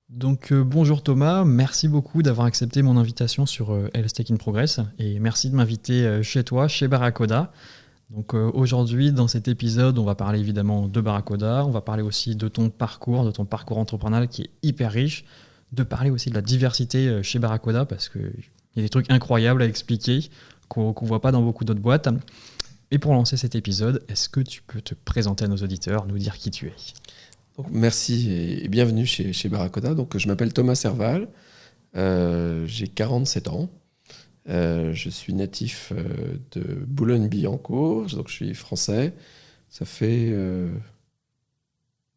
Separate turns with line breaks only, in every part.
Donc bonjour Thomas, merci beaucoup d'avoir accepté mon invitation sur Health Tech in Progress et merci de m'inviter chez toi, chez Barracoda. Donc aujourd'hui dans cet épisode on va parler évidemment de Barracoda, on va parler aussi de ton parcours entrepreneurial qui est hyper riche, de parler aussi de la diversité chez Barracoda parce qu'il y a des trucs incroyables à expliquer qu'on ne voit pas dans beaucoup d'autres boîtes. Et pour lancer cet épisode, est-ce que tu peux te présenter à nos auditeurs, nous dire qui tu es?
Donc, merci et bienvenue chez Barracoda. Donc, je m'appelle Thomas Serval, j'ai 47 ans. Je suis natif de Boulogne-Billancourt, donc je suis français. Ça fait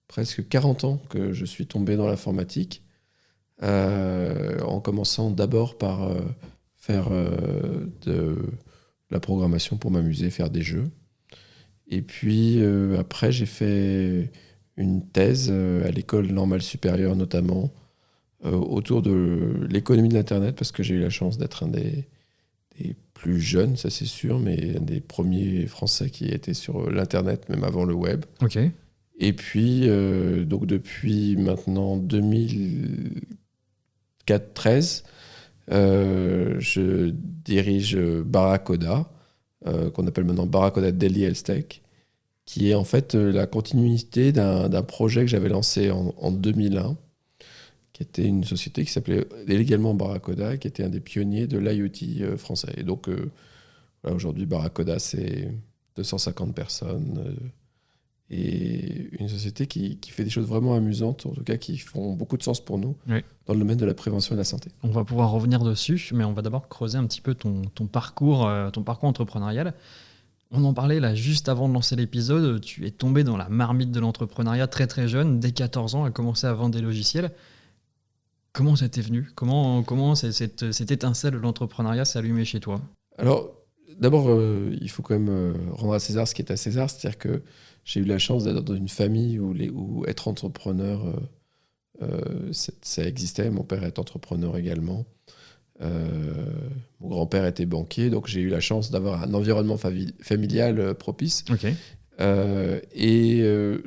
presque 40 ans que je suis tombé dans l'informatique, en commençant d'abord par faire de la programmation pour m'amuser, faire des jeux. Et puis après, j'ai fait une thèse à l'école normale supérieure notamment, autour de l'économie de l'Internet, parce que j'ai eu la chance d'être un des plus jeunes, ça c'est sûr, mais un des premiers Français qui étaient sur l'Internet, même avant le web.
Ok.
Et puis, donc depuis maintenant 2013, je dirige Barracoda, qu'on appelle maintenant Barracoda Daily Health Tech, qui est en fait la continuité d'un projet que j'avais lancé en 2001, qui était une société qui s'appelait également Barracoda, qui était un des pionniers de l'IoT français. Et donc, voilà, aujourd'hui, Barracoda, c'est 250 personnes, et une société qui fait des choses vraiment amusantes, en tout cas qui font beaucoup de sens pour nous,
Oui.
dans le domaine de la prévention et de la santé.
On va pouvoir revenir dessus, mais on va d'abord creuser un petit peu ton parcours entrepreneurial. On en parlait là juste avant de lancer l'épisode, tu es tombé dans la marmite de l'entrepreneuriat très très jeune, dès 14 ans, à commencer à vendre des logiciels. Comment ça t'est venu? Comment cette étincelle de l'entrepreneuriat s'est allumée chez toi?
Alors, d'abord, il faut quand même rendre à César ce qui est à César, c'est-à-dire que j'ai eu la chance d'être dans une famille où être entrepreneur, ça existait. Mon père est entrepreneur également. Mon grand-père était banquier, donc j'ai eu la chance d'avoir un environnement familial propice.
Ok.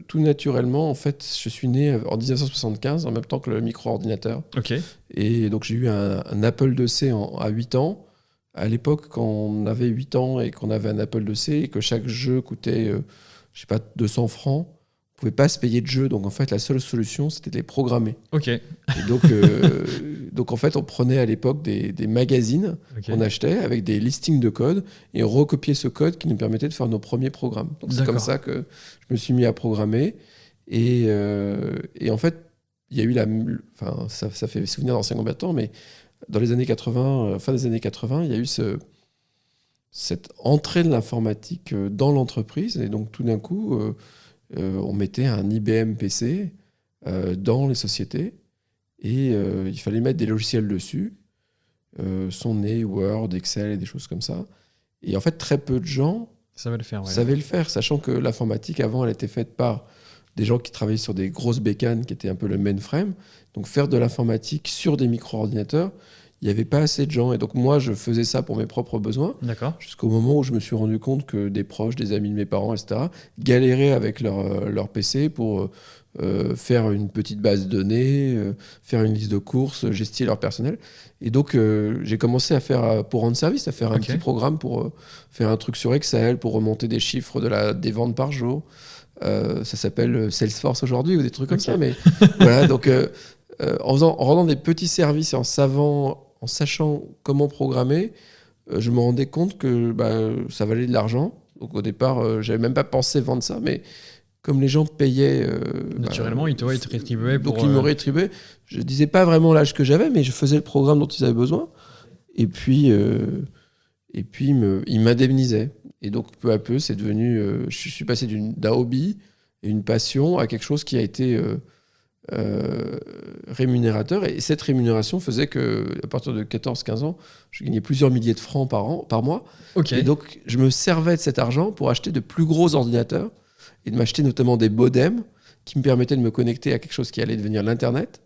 Tout naturellement, en fait, je suis né en 1975, en même temps que le micro-ordinateur.
Ok.
Et donc j'ai eu un Apple IIc à 8 ans. À l'époque, quand on avait 8 ans et qu'on avait un Apple IIc et que chaque jeu coûtait, je sais pas, 200 francs, on pouvait pas se payer de jeux. Donc en fait, la seule solution, c'était de les programmer.
Ok.
Et donc en fait, on prenait à l'époque des magazines
Ok.
qu'on achetait avec des listings de code et on recopiait ce code qui nous permettait de faire nos premiers programmes. Donc c'est
D'accord.
comme ça que je me suis mis à programmer. Et en fait, il y a eu ça fait souvenir d'anciens combattants, mais dans les années 80, fin des années 80, il y a eu cette entrée de l'informatique dans l'entreprise. Et donc tout d'un coup, on mettait un IBM PC dans les sociétés. Et il fallait mettre des logiciels dessus, sont nés Word, Excel et des choses comme ça. Et en fait, très peu de gens
Ça va le faire, ouais.
savaient le faire, sachant que l'informatique, avant, elle était faite par des gens qui travaillaient sur des grosses bécanes, qui étaient un peu le mainframe. Donc faire de l'informatique sur des micro-ordinateurs, il n'y avait pas assez de gens. Et donc moi, je faisais ça pour mes propres besoins,
D'accord.
jusqu'au moment où je me suis rendu compte que des proches, des amis de mes parents, etc., galéraient avec leur PC pour faire une petite base de données, faire une liste de courses, gestier leur personnel. Et donc, j'ai commencé à faire, pour rendre service, à faire un petit programme pour faire un truc sur Excel, pour remonter des chiffres des ventes par jour. Ça s'appelle Salesforce aujourd'hui ou des trucs comme ça. Mais voilà, donc en rendant des petits services et en sachant comment programmer, je me rendais compte que ça valait de l'argent. Donc au départ, j'avais même pas pensé vendre ça, mais comme les gens payaient...
Naturellement, ils te rétribuaient pour...
Donc ils me rétribuaient. Je disais pas vraiment l'âge que j'avais, mais je faisais le programme dont ils avaient besoin. Et puis ils m'indemnisaient. Et donc peu à peu, c'est devenu... je suis passé d'un hobby et une passion à quelque chose qui a été rémunérateur. Et cette rémunération faisait qu'à partir de 14-15 ans, je gagnais plusieurs milliers de francs par mois.
Ok.
Et donc je me servais de cet argent pour acheter de plus gros ordinateurs et de m'acheter notamment des modems qui me permettaient de me connecter à quelque chose qui allait devenir l'Internet.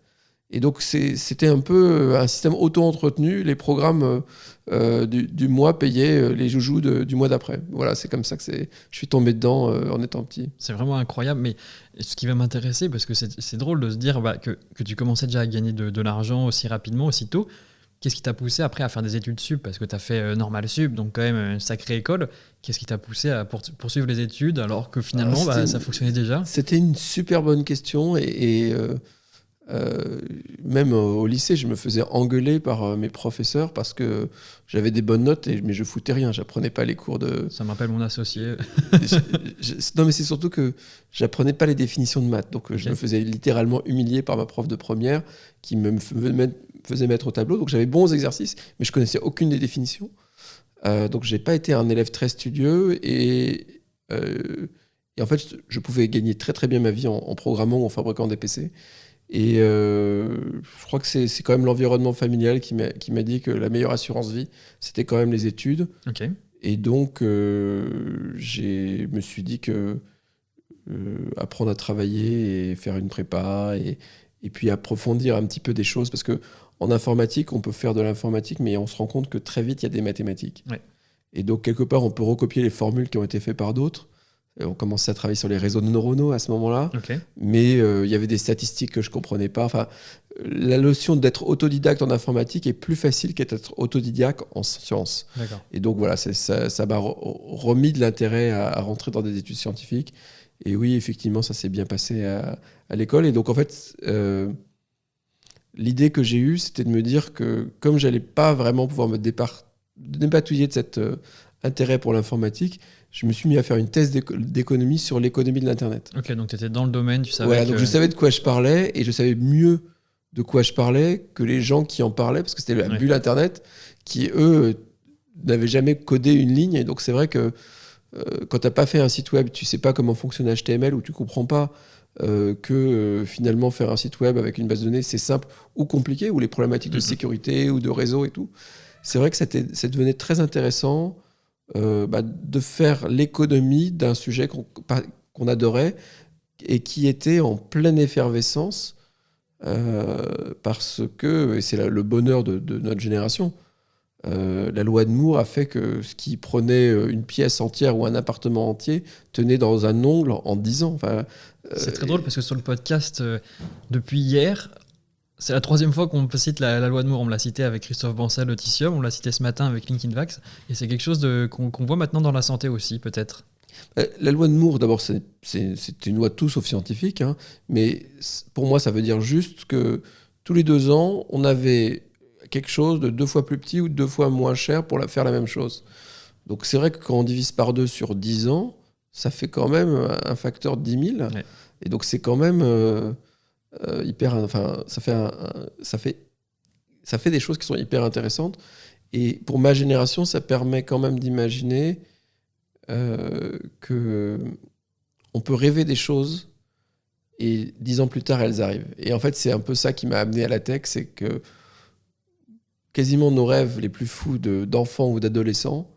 Et donc, c'était un peu un système auto-entretenu. Les programmes du mois payaient les joujoux du mois d'après. Voilà, c'est comme ça que je suis tombé dedans en étant petit.
C'est vraiment incroyable, mais ce qui va m'intéresser, parce que c'est drôle de se dire que tu commençais déjà à gagner de l'argent aussi rapidement, aussitôt. Qu'est-ce qui t'a poussé après à faire des études sup? Parce que tu as fait Normal Sup, donc quand même une sacrée école. Qu'est-ce qui t'a poussé à poursuivre les études alors que finalement ça fonctionnait déjà?
C'était une super bonne question et même au lycée, je me faisais engueuler par mes professeurs parce que j'avais des bonnes notes, mais je foutais rien. J'apprenais pas les cours de.
Ça me rappelle mon associé.
Non, mais c'est surtout que j'apprenais pas les définitions de maths. Donc, je me faisais littéralement humilier par ma prof de première qui me faisait mettre au tableau. Donc, j'avais bons exercices, mais je connaissais aucune des définitions. Donc, j'ai pas été un élève très studieux et en fait, je pouvais gagner très très bien ma vie en programmant ou en fabriquant des PC. Et je crois que c'est quand même l'environnement familial qui m'a dit que la meilleure assurance vie, c'était quand même les études.
Okay.
Et donc, je me suis dit que apprendre à travailler et faire une prépa et puis approfondir un petit peu des choses, parce qu'en informatique, on peut faire de l'informatique, mais on se rend compte que très vite, il y a des mathématiques.
Ouais.
Et donc, quelque part, on peut recopier les formules qui ont été faites par d'autres. On commençait à travailler sur les réseaux neuronaux à ce moment-là,
Okay.
mais il y avait des statistiques que je ne comprenais pas. Enfin, la notion d'être autodidacte en informatique est plus facile qu'être autodidacte en sciences.
D'accord.
Et donc voilà, ça m'a remis de l'intérêt à rentrer dans des études scientifiques. Et oui, effectivement, ça s'est bien passé à l'école. Et donc en fait, l'idée que j'ai eue, c'était de me dire que comme j'allais pas vraiment pouvoir me dépatouiller de cet intérêt pour l'informatique, je me suis mis à faire une thèse d'économie sur l'économie de l'Internet.
Ok, donc tu étais dans le domaine, tu savais.
Voilà, donc je savais de quoi je parlais et je savais mieux de quoi je parlais que les gens qui en parlaient, parce que c'était la bulle Internet, qui, eux, n'avaient jamais codé une ligne. Et donc c'est vrai que quand tu n'as pas fait un site web, tu sais pas comment fonctionne HTML ou tu comprends pas que finalement faire un site web avec une base de données, c'est simple ou compliqué, ou les problématiques de sécurité ou de réseau et tout. C'est vrai que ça devenait très intéressant de faire l'économie d'un sujet qu'on adorait et qui était en pleine effervescence parce que, et c'est le bonheur de notre génération, la loi de Moore a fait que ce qui prenait une pièce entière ou un appartement entier tenait dans un ongle en 10 ans. Enfin,
c'est très drôle parce que sur le podcast, depuis hier, c'est la troisième fois qu'on cite la loi de Moore. On me l'a cité avec Christophe Bancel, Lotitium, on l'a cité ce matin avec LinkedIn-Vax, et c'est quelque chose qu'on voit maintenant dans la santé aussi, peut-être.
La loi de Moore, d'abord, c'est une loi tout sauf scientifique, hein, mais pour moi, ça veut dire juste que tous les 2 ans, on avait quelque chose de 2 fois plus petit ou 2 fois moins cher pour faire la même chose. Donc c'est vrai que quand on divise par 2 sur 10 ans, ça fait quand même un facteur de 10 000. Ouais. Et donc c'est quand même hyper... Enfin, ça fait des choses qui sont hyper intéressantes. Et pour ma génération, ça permet quand même d'imaginer que on peut rêver des choses et 10 ans plus tard, elles arrivent. Et en fait, c'est un peu ça qui m'a amené à la tech, c'est que quasiment nos rêves les plus fous d'enfants ou d'adolescents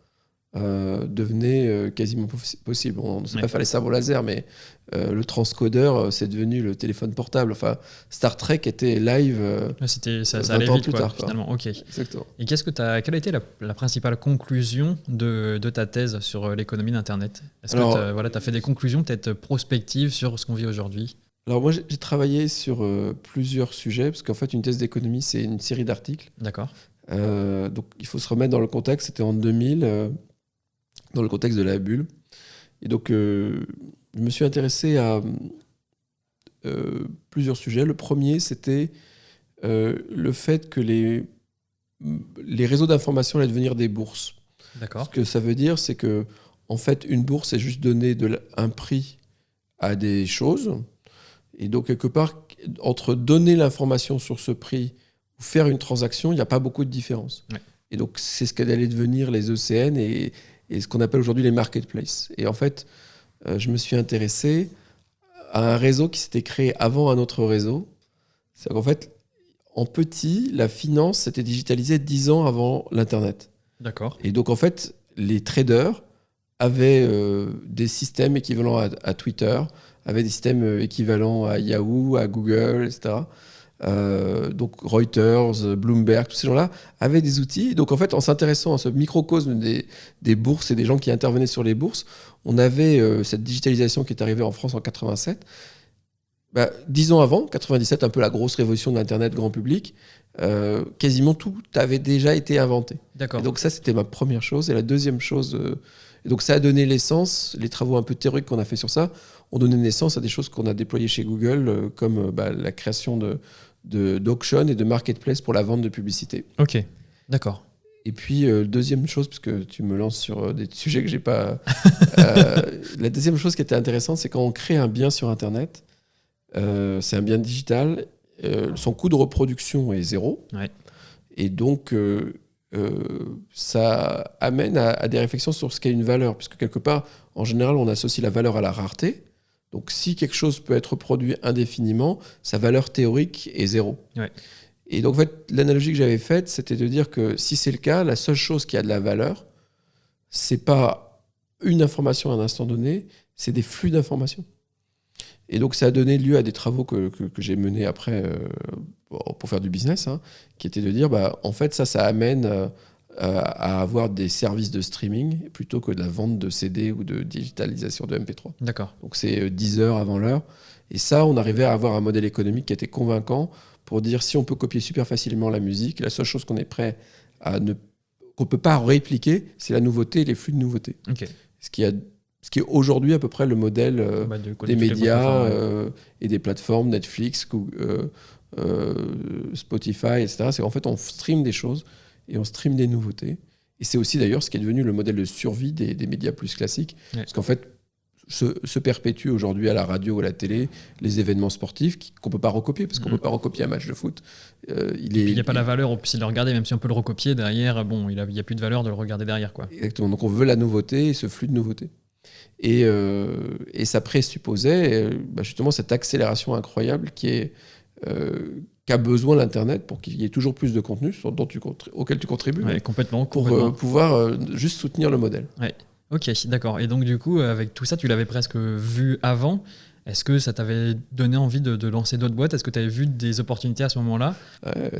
devenaient quasiment possibles. On ne sait pas faire les sabres laser, mais le transcodeur, c'est devenu le téléphone portable. Enfin, Star Trek était live
ça allait vite,
plus tard,
finalement. Ok.
Exactement.
Et quelle a été la principale conclusion de ta thèse sur l'économie d'Internet? Est-ce que tu as fait des conclusions peut-être prospectives sur ce qu'on vit aujourd'hui?
Alors moi, j'ai travaillé sur plusieurs sujets, parce qu'en fait, une thèse d'économie, c'est une série d'articles.
D'accord.
Donc il faut se remettre dans le contexte. C'était en 2000, dans le contexte de la bulle. Et donc je me suis intéressé à plusieurs sujets. Le premier, c'était le fait que les réseaux d'information allaient devenir des bourses.
D'accord.
Ce que ça veut dire, c'est que en fait, une bourse, c'est juste donner un prix à des choses. Et donc, quelque part, entre donner l'information sur ce prix ou faire une transaction, il n'y a pas beaucoup de différence. Ouais. Et donc, c'est ce qu'allaient devenir les ECN et ce qu'on appelle aujourd'hui les marketplaces. Et en fait, je me suis intéressé à un réseau qui s'était créé avant un autre réseau. C'est qu'en fait, en petit, la finance s'était digitalisée 10 ans avant l'Internet.
D'accord.
Et donc, en fait, les traders avaient des systèmes équivalents à Twitter, avaient des systèmes équivalents à Yahoo, à Google, etc., Donc Reuters, Bloomberg, tous ces gens-là avaient des outils. Donc en fait, en s'intéressant à ce microcosme des bourses et des gens qui intervenaient sur les bourses, on avait cette digitalisation qui est arrivée en France en 87. 10 ans avant, 97, un peu la grosse révolution de l'Internet grand public, quasiment tout avait déjà été inventé.
D'accord.
Et donc ça, c'était ma première chose. Et la deuxième chose, et donc ça a donné naissance, les travaux un peu théoriques qu'on a fait sur ça, ont donné naissance à des choses qu'on a déployées chez Google, comme la création d'auction et de marketplace pour la vente de publicité.
Ok, d'accord.
Et puis, deuxième chose, puisque tu me lances sur des sujets que j'ai pas... la deuxième chose qui était intéressante, c'est quand on crée un bien sur Internet, c'est un bien digital, son coût de reproduction est zéro.
Ouais.
Et donc, ça amène à des réflexions sur ce qu'est une valeur, puisque quelque part, en général, on associe la valeur à la rareté. Donc, si quelque chose peut être produit indéfiniment, sa valeur théorique est zéro.
Ouais.
Et donc, en fait, l'analogie que j'avais faite, c'était de dire que si c'est le cas, la seule chose qui a de la valeur, c'est pas une information à un instant donné, c'est des flux d'informations. Et donc, ça a donné lieu à des travaux que j'ai menés après pour faire du business, qui était de dire, en fait, ça amène à avoir des services de streaming plutôt que de la vente de CD ou de digitalisation de MP3.
D'accord.
Donc, c'est 10 heures avant l'heure. Et ça, on arrivait à avoir un modèle économique qui était convaincant pour dire si on peut copier super facilement la musique, la seule chose qu'on est prêt qu'on ne peut pas répliquer, c'est la nouveauté et les flux de nouveautés.
Ok.
Ce qui est aujourd'hui à peu près le modèle des médias et des plateformes, Netflix, Google, Spotify, etc. C'est qu'en fait, on stream des choses et on stream des nouveautés. Et c'est aussi d'ailleurs ce qui est devenu le modèle de survie des médias plus classiques. Ouais. Parce qu'en fait, se perpétuent aujourd'hui à la radio ou à la télé les événements sportifs qu'on ne peut pas recopier, parce qu'on ne peut pas recopier un match de foot.
Il n'y a pas la valeur aussi de le regarder, même si on peut le recopier derrière, bon, il n'y a plus de valeur de le regarder derrière, quoi.
Exactement, donc on veut la nouveauté et ce flux de nouveautés. Et ça présupposait justement cette accélération incroyable qu'a besoin l'Internet pour qu'il y ait toujours plus de contenu auquel tu contribues.
Ouais, complètement.
Pour pouvoir juste soutenir le modèle.
Ouais. Ok, d'accord. Et donc du coup, avec tout ça, tu l'avais presque vu avant. Est-ce que ça t'avait donné envie de lancer d'autres boîtes ? Est-ce que tu avais vu des opportunités à ce moment-là ?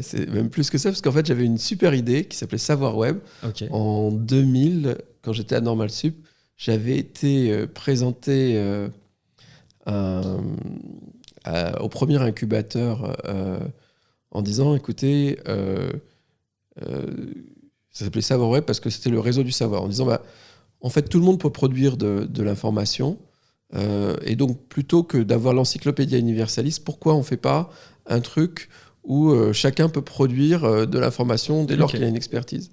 C'est même plus que ça, parce qu'en fait, j'avais une super idée qui s'appelait Savoir Web.
Okay.
En 2000, quand j'étais à Normal Sup, j'avais été présenté au premier incubateur en disant, écoutez, ça s'appelait Savoir Web parce que c'était le réseau du savoir. En disant, en fait, tout le monde peut produire de l'information. Et donc, plutôt que d'avoir l'encyclopédia universaliste, pourquoi on ne fait pas un truc où chacun peut produire de l'information dès lors qu'il a une expertise ?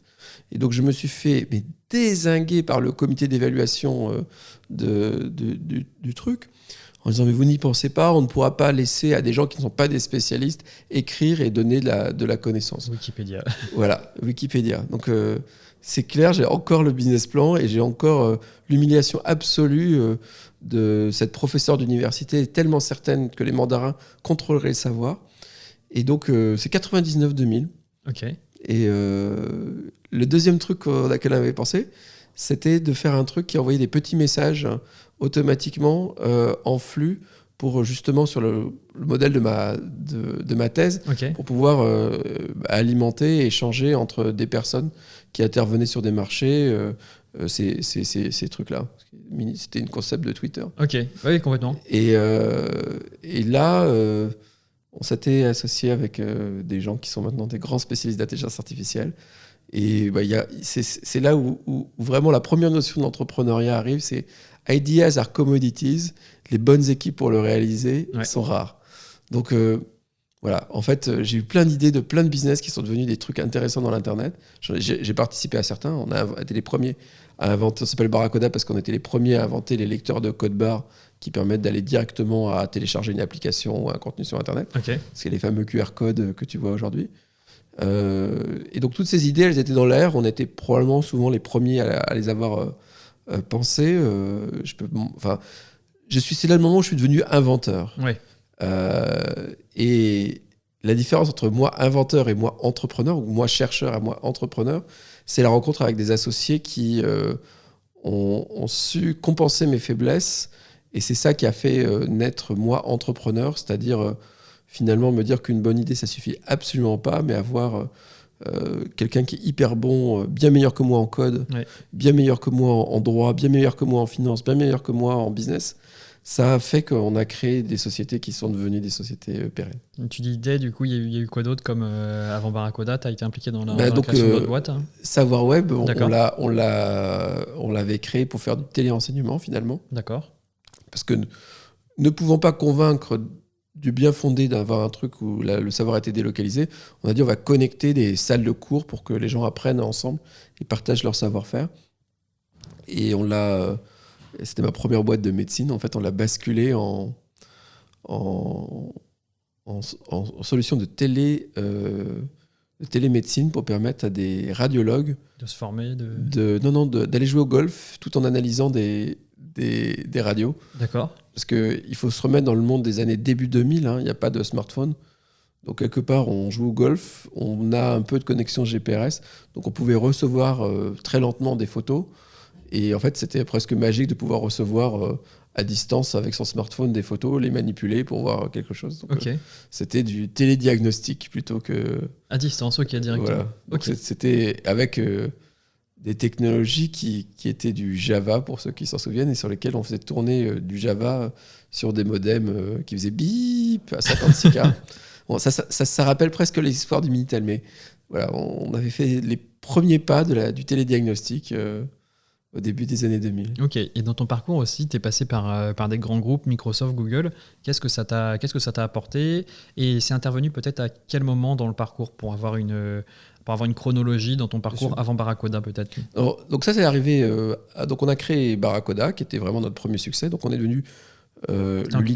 Et donc, je me suis fait dézinguer par le comité d'évaluation du truc, en disant, mais vous n'y pensez pas, on ne pourra pas laisser à des gens qui ne sont pas des spécialistes écrire et donner de la connaissance.
Wikipédia.
Voilà, Wikipédia. Donc, c'est clair, j'ai encore le business plan et j'ai encore l'humiliation absolue de cette professeure d'université tellement certaine que les mandarins contrôleraient le savoir. Et donc, c'est 99-2000.
Ok.
Et le deuxième truc auquel on avait pensé, c'était de faire un truc qui envoyait des petits messages automatiquement en flux pour justement sur le modèle de ma thèse, pour pouvoir alimenter et échanger entre des personnes qui intervenaient sur des marchés, ces trucs-là. C'était une concept de Twitter.
Ok, oui, complètement.
Et là, on s'était associé avec des gens qui sont maintenant des grands spécialistes d'intelligence artificielle. Et c'est là où vraiment la première notion d'entrepreneuriat arrive, c'est ideas are commodities, les bonnes équipes pour le réaliser sont rares. Donc voilà, en fait, j'ai eu plein d'idées de plein de business qui sont devenus des trucs intéressants dans l'Internet. J'ai participé à certains, on a été les premiers à inventer, on s'appelle Barracoda parce qu'on était les premiers à inventer les lecteurs de code barre qui permettent d'aller directement à télécharger une application ou un contenu sur Internet. C'est les fameux QR codes que tu vois aujourd'hui. Et donc toutes ces idées, elles étaient dans l'air. On était probablement souvent les premiers à les avoir pensées. C'est là le moment où je suis devenu inventeur.
Ouais.
Et la différence entre moi inventeur et moi entrepreneur, ou moi chercheur et moi entrepreneur, c'est la rencontre avec des associés qui ont su compenser mes faiblesses. Et c'est ça qui a fait naître moi entrepreneur, c'est-à-dire finalement me dire qu'une bonne idée, ça suffit absolument pas, mais avoir quelqu'un qui est hyper bon, bien meilleur que moi en code, bien meilleur que moi en droit, bien meilleur que moi en finance, bien meilleur que moi en business, ça a fait qu'on a créé des sociétés qui sont devenues des sociétés pérennes.
Tu disais, du coup, il y a eu quoi d'autre comme avant Barracoda? Tu as été impliqué dans la création d'autres boîtes, hein?
Savoir Web, on l'avait créé pour faire du téléenseignement finalement.
D'accord.
Parce que ne pouvant pas convaincre du bien fondé d'avoir un truc où le savoir a été délocalisé, on a dit on va connecter des salles de cours pour que les gens apprennent ensemble et partagent leur savoir-faire. Et c'était ma première boîte de médecine, en fait on l'a basculé en solution de télémédecine pour permettre à des radiologues
de se former,
d'aller jouer au golf tout en analysant des radios.
D'accord.
Parce qu'il faut se remettre dans le monde des années début 2000, il n'y a pas de smartphone. Donc quelque part, on joue au golf, on a un peu de connexion GPRS, donc on pouvait recevoir très lentement des photos. Et en fait, c'était presque magique de pouvoir recevoir à distance avec son smartphone des photos, les manipuler pour voir quelque chose. Donc, c'était du télédiagnostic plutôt que...
À distance, ok, directement.
Voilà. Donc c'était avec des technologies qui étaient du Java, pour ceux qui s'en souviennent, et sur lesquelles on faisait tourner du Java sur des modems qui faisaient bip à 56K. Bon, ça rappelle presque les histoires du Minitel, mais voilà, on avait fait les premiers pas du télédiagnostic au début des années 2000.
Ok, et dans ton parcours aussi, tu es passé par des grands groupes, Microsoft, Google. Qu'est-ce que ça t'a apporté? Et c'est intervenu peut-être à quel moment dans le parcours pour avoir une chronologie dans ton parcours avant Barracoda peut-être?
Alors, donc ça, c'est arrivé... donc on a créé Barracoda, qui était vraiment notre premier succès. Donc on est devenu...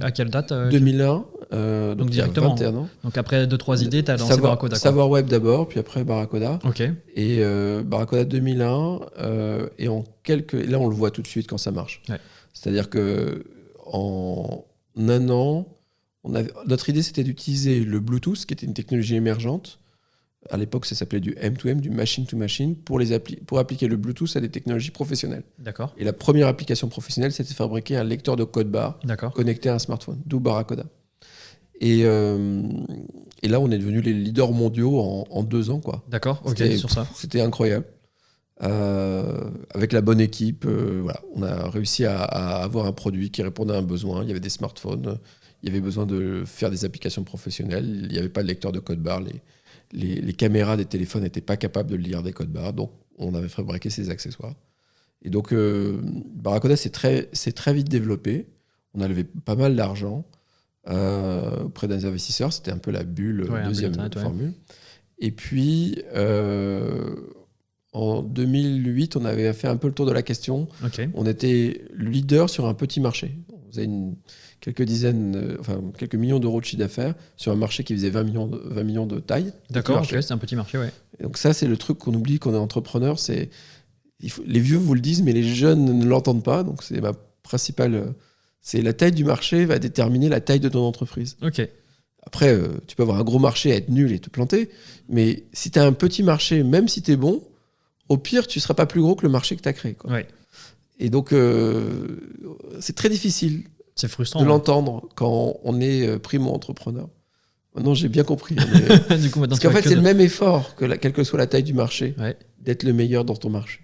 à quelle date
2001.
Donc directement.
21 ans.
Donc après 2-3 idées, tu as lancé Barracoda.
Savoir Web d'abord, puis après Barracoda.
Ok.
Et Barracoda 2001. Et là, on le voit tout de suite quand ça marche.
Ouais.
C'est-à-dire qu'en un an, notre idée, c'était d'utiliser le Bluetooth, qui était une technologie émergente. À l'époque, ça s'appelait du M2M, du machine-to-machine, pour appliquer le Bluetooth à des technologies professionnelles.
D'accord.
Et la première application professionnelle, c'était de fabriquer un lecteur de code barre connecté à un smartphone, d'où Barracoda. Et là, on est devenus les leaders mondiaux en 2 ans, quoi.
D'accord, ok, sur ça.
C'était incroyable. Avec la bonne équipe, voilà, on a réussi à avoir un produit qui répondait à un besoin. Il y avait des smartphones, il y avait besoin de faire des applications professionnelles, il n'y avait pas de lecteur de code barre, les caméras des téléphones n'étaient pas capables de lire des codes barres, donc on avait fabriqué ces accessoires. Et donc, Barracoda s'est très vite développé. On a levé pas mal d'argent auprès des investisseurs. C'était un peu la bulle, deuxième formule. Ouais. Et puis, en 2008, on avait fait un peu le tour de la question. Okay. On était leader sur un petit marché. On faisait quelques millions d'euros de chiffre d'affaires sur un marché qui faisait 20 millions de taille.
D'accord, okay, c'est un petit marché, ouais.
Et donc ça, c'est le truc qu'on oublie quand on est entrepreneur. Les vieux vous le disent, mais les jeunes ne l'entendent pas. Donc c'est ma principale... c'est la taille du marché va déterminer la taille de ton entreprise.
Ok.
Après, tu peux avoir un gros marché, être nul et te planter. Mais si tu as un petit marché, même si tu es bon, au pire, tu ne seras pas plus gros que le marché que tu as créé, quoi.
Ouais.
Et donc, c'est très difficile.
C'est frustrant
de l'entendre quand on est primo-entrepreneur. Maintenant, j'ai bien compris.
Du coup,
parce qu'en fait, c'est le même effort, quelle que soit la taille du marché, d'être le meilleur dans ton marché.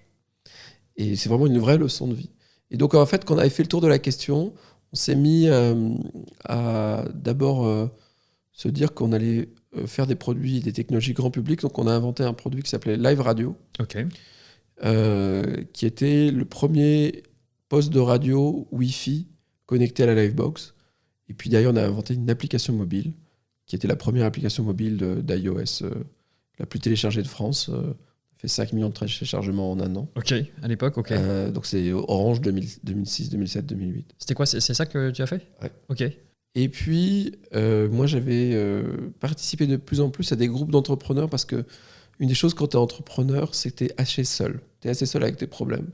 Et c'est vraiment une vraie leçon de vie. Et donc, en fait, quand on avait fait le tour de la question, on s'est mis à d'abord se dire qu'on allait faire des produits, des technologies grand public. Donc, on a inventé un produit qui s'appelait Live Radio, qui était le premier poste de radio Wi-Fi connecté à la Livebox. Et puis d'ailleurs, on a inventé une application mobile, qui était la première application mobile d'iOS la plus téléchargée de France. Fait 5 millions de téléchargements en un an.
Ok, à l'époque, ok.
Donc c'est Orange 2006, 2007, 2008.
C'était quoi? C'est ça que tu as fait?
Ouais.
Ok.
Et puis, moi, j'avais participé de plus en plus à des groupes d'entrepreneurs parce que une des choses quand tu es entrepreneur, c'est que tu es assez seul. Tu es assez seul avec tes problèmes.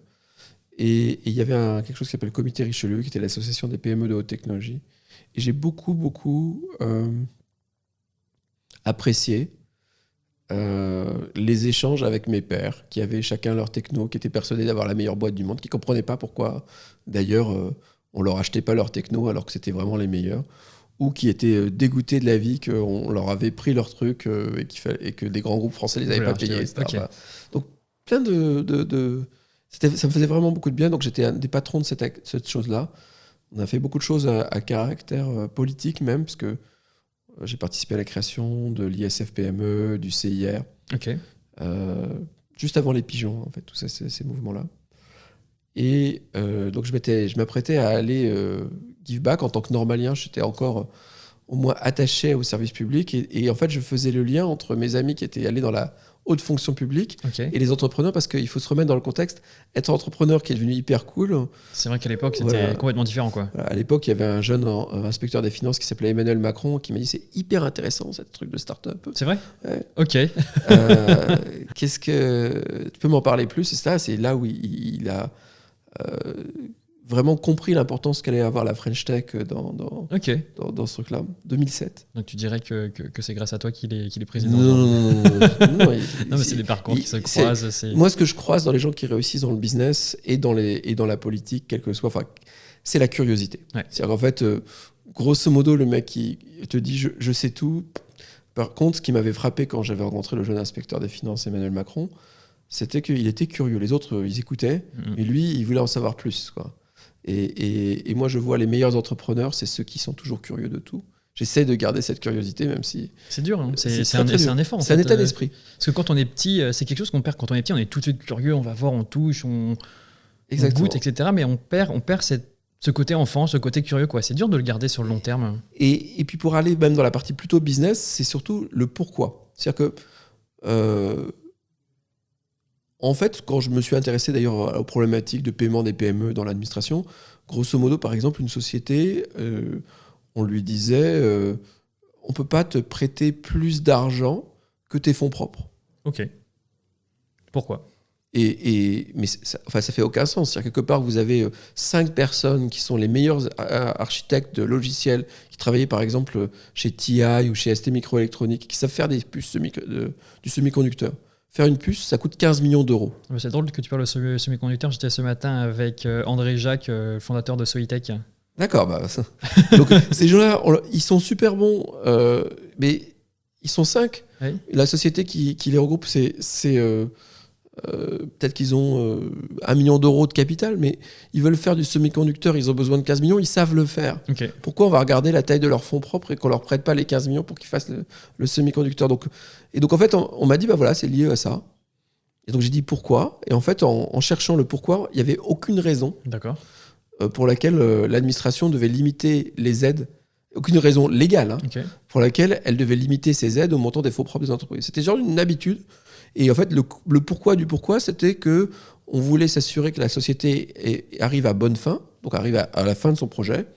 Et il y avait quelque chose qui s'appelle le Comité Richelieu, qui était l'association des PME de haute technologie. Et j'ai beaucoup apprécié les échanges avec mes pairs, qui avaient chacun leur techno, qui étaient persuadés d'avoir la meilleure boîte du monde, qui ne comprenaient pas pourquoi, d'ailleurs, on leur achetait pas leur techno alors que c'était vraiment les meilleurs. ou qui étaient dégoûtés de la vie, qu'on leur avait pris leur truc et que des grands groupes français les avaient pas payés, etc.
Okay.
Voilà. Donc plein ça me faisait vraiment beaucoup de bien. Donc j'étais un des patrons de cette chose-là. On a fait beaucoup de choses à caractère politique même, parce que j'ai participé à la création de l'ISF-PME, du CIR,
Ok.
juste avant les pigeons, en fait, tous ces mouvements-là. Et donc je m'apprêtais à aller give back en tant que normalien. J'étais encore au moins attaché au service public. Et en fait, je faisais le lien entre mes amis qui étaient allés dans la haute fonction publique et les entrepreneurs, parce qu'il faut se remettre dans le contexte. Être entrepreneur qui est devenu hyper cool.
C'est vrai qu'à l'époque, c'était complètement différent, quoi.
Voilà, à l'époque, il y avait un jeune inspecteur des finances qui s'appelait Emmanuel Macron qui m'a dit c'est hyper intéressant, ce truc de start-up.
C'est vrai ?
Ouais.
Ok.
Qu'est-ce que tu peux m'en parler plus ? C'est là où il a vraiment compris l'importance qu'allait avoir la French Tech dans ce truc-là. 2007.
Donc tu dirais que c'est grâce à toi qu'il est président ?
Non,
mais c'est des parcours qui se croisent.
Moi, ce que je croise dans les gens qui réussissent dans le business et dans la politique, quel que soit, c'est la curiosité.
Ouais.
C'est-à-dire qu'en fait, grosso modo, le mec qui te dit je sais tout. Par contre, ce qui m'avait frappé quand j'avais rencontré le jeune inspecteur des finances, Emmanuel Macron, c'était qu'il était curieux. Les autres, ils écoutaient, mais lui, il voulait en savoir plus, quoi. Et moi, je vois les meilleurs entrepreneurs, c'est ceux qui sont toujours curieux de tout. J'essaie de garder cette curiosité, même si...
C'est dur, hein. C'est un effort.
C'est un état d'esprit.
Parce que quand on est petit, c'est quelque chose qu'on perd quand on est petit. On est tout de suite curieux, on va voir, on touche, on goûte, etc. Mais on perd ce côté enfant, ce côté curieux, quoi. C'est dur de le garder sur le long terme.
Et puis pour aller même dans la partie plutôt business, c'est surtout le pourquoi. C'est-à-dire que... En fait, quand je me suis intéressé d'ailleurs aux problématiques de paiement des PME dans l'administration, grosso modo, par exemple, une société, on lui disait on ne peut pas te prêter plus d'argent que tes fonds propres.
Ok. Pourquoi ?
Mais ça fait aucun sens. C'est-à-dire quelque part, vous avez 5 personnes qui sont les meilleurs architectes de logiciels, qui travaillaient par exemple chez TI ou chez ST Microélectronique, qui savent faire des puces du semi-conducteur. Faire une puce, ça coûte 15 millions d'euros.
C'est drôle que tu parles de semi-conducteur. J'étais ce matin avec André Jacques, fondateur de Soitec.
D'accord. Donc, ces gens-là, ils sont super bons, mais ils sont 5.
Oui.
La société qui les regroupe, c'est peut-être qu'ils ont 1 million d'euros de capital, mais ils veulent faire du semi-conducteur, ils ont besoin de 15 millions, ils savent le faire.
Okay.
Pourquoi on va regarder la taille de leurs fonds propres et qu'on leur prête pas les 15 millions pour qu'ils fassent le semi-conducteur ? Donc en fait, on m'a dit, voilà, c'est lié à ça. Et donc j'ai dit pourquoi ? Et en fait, en cherchant le pourquoi, il n'y avait aucune raison pour laquelle l'administration devait limiter les aides, aucune raison légale, pour laquelle elle devait limiter ses aides au montant des fonds propres des entreprises. C'était genre une habitude. Et en fait, le pourquoi du pourquoi, c'était que on voulait s'assurer que la société arrive à bonne fin, donc arrive à la fin de son projet.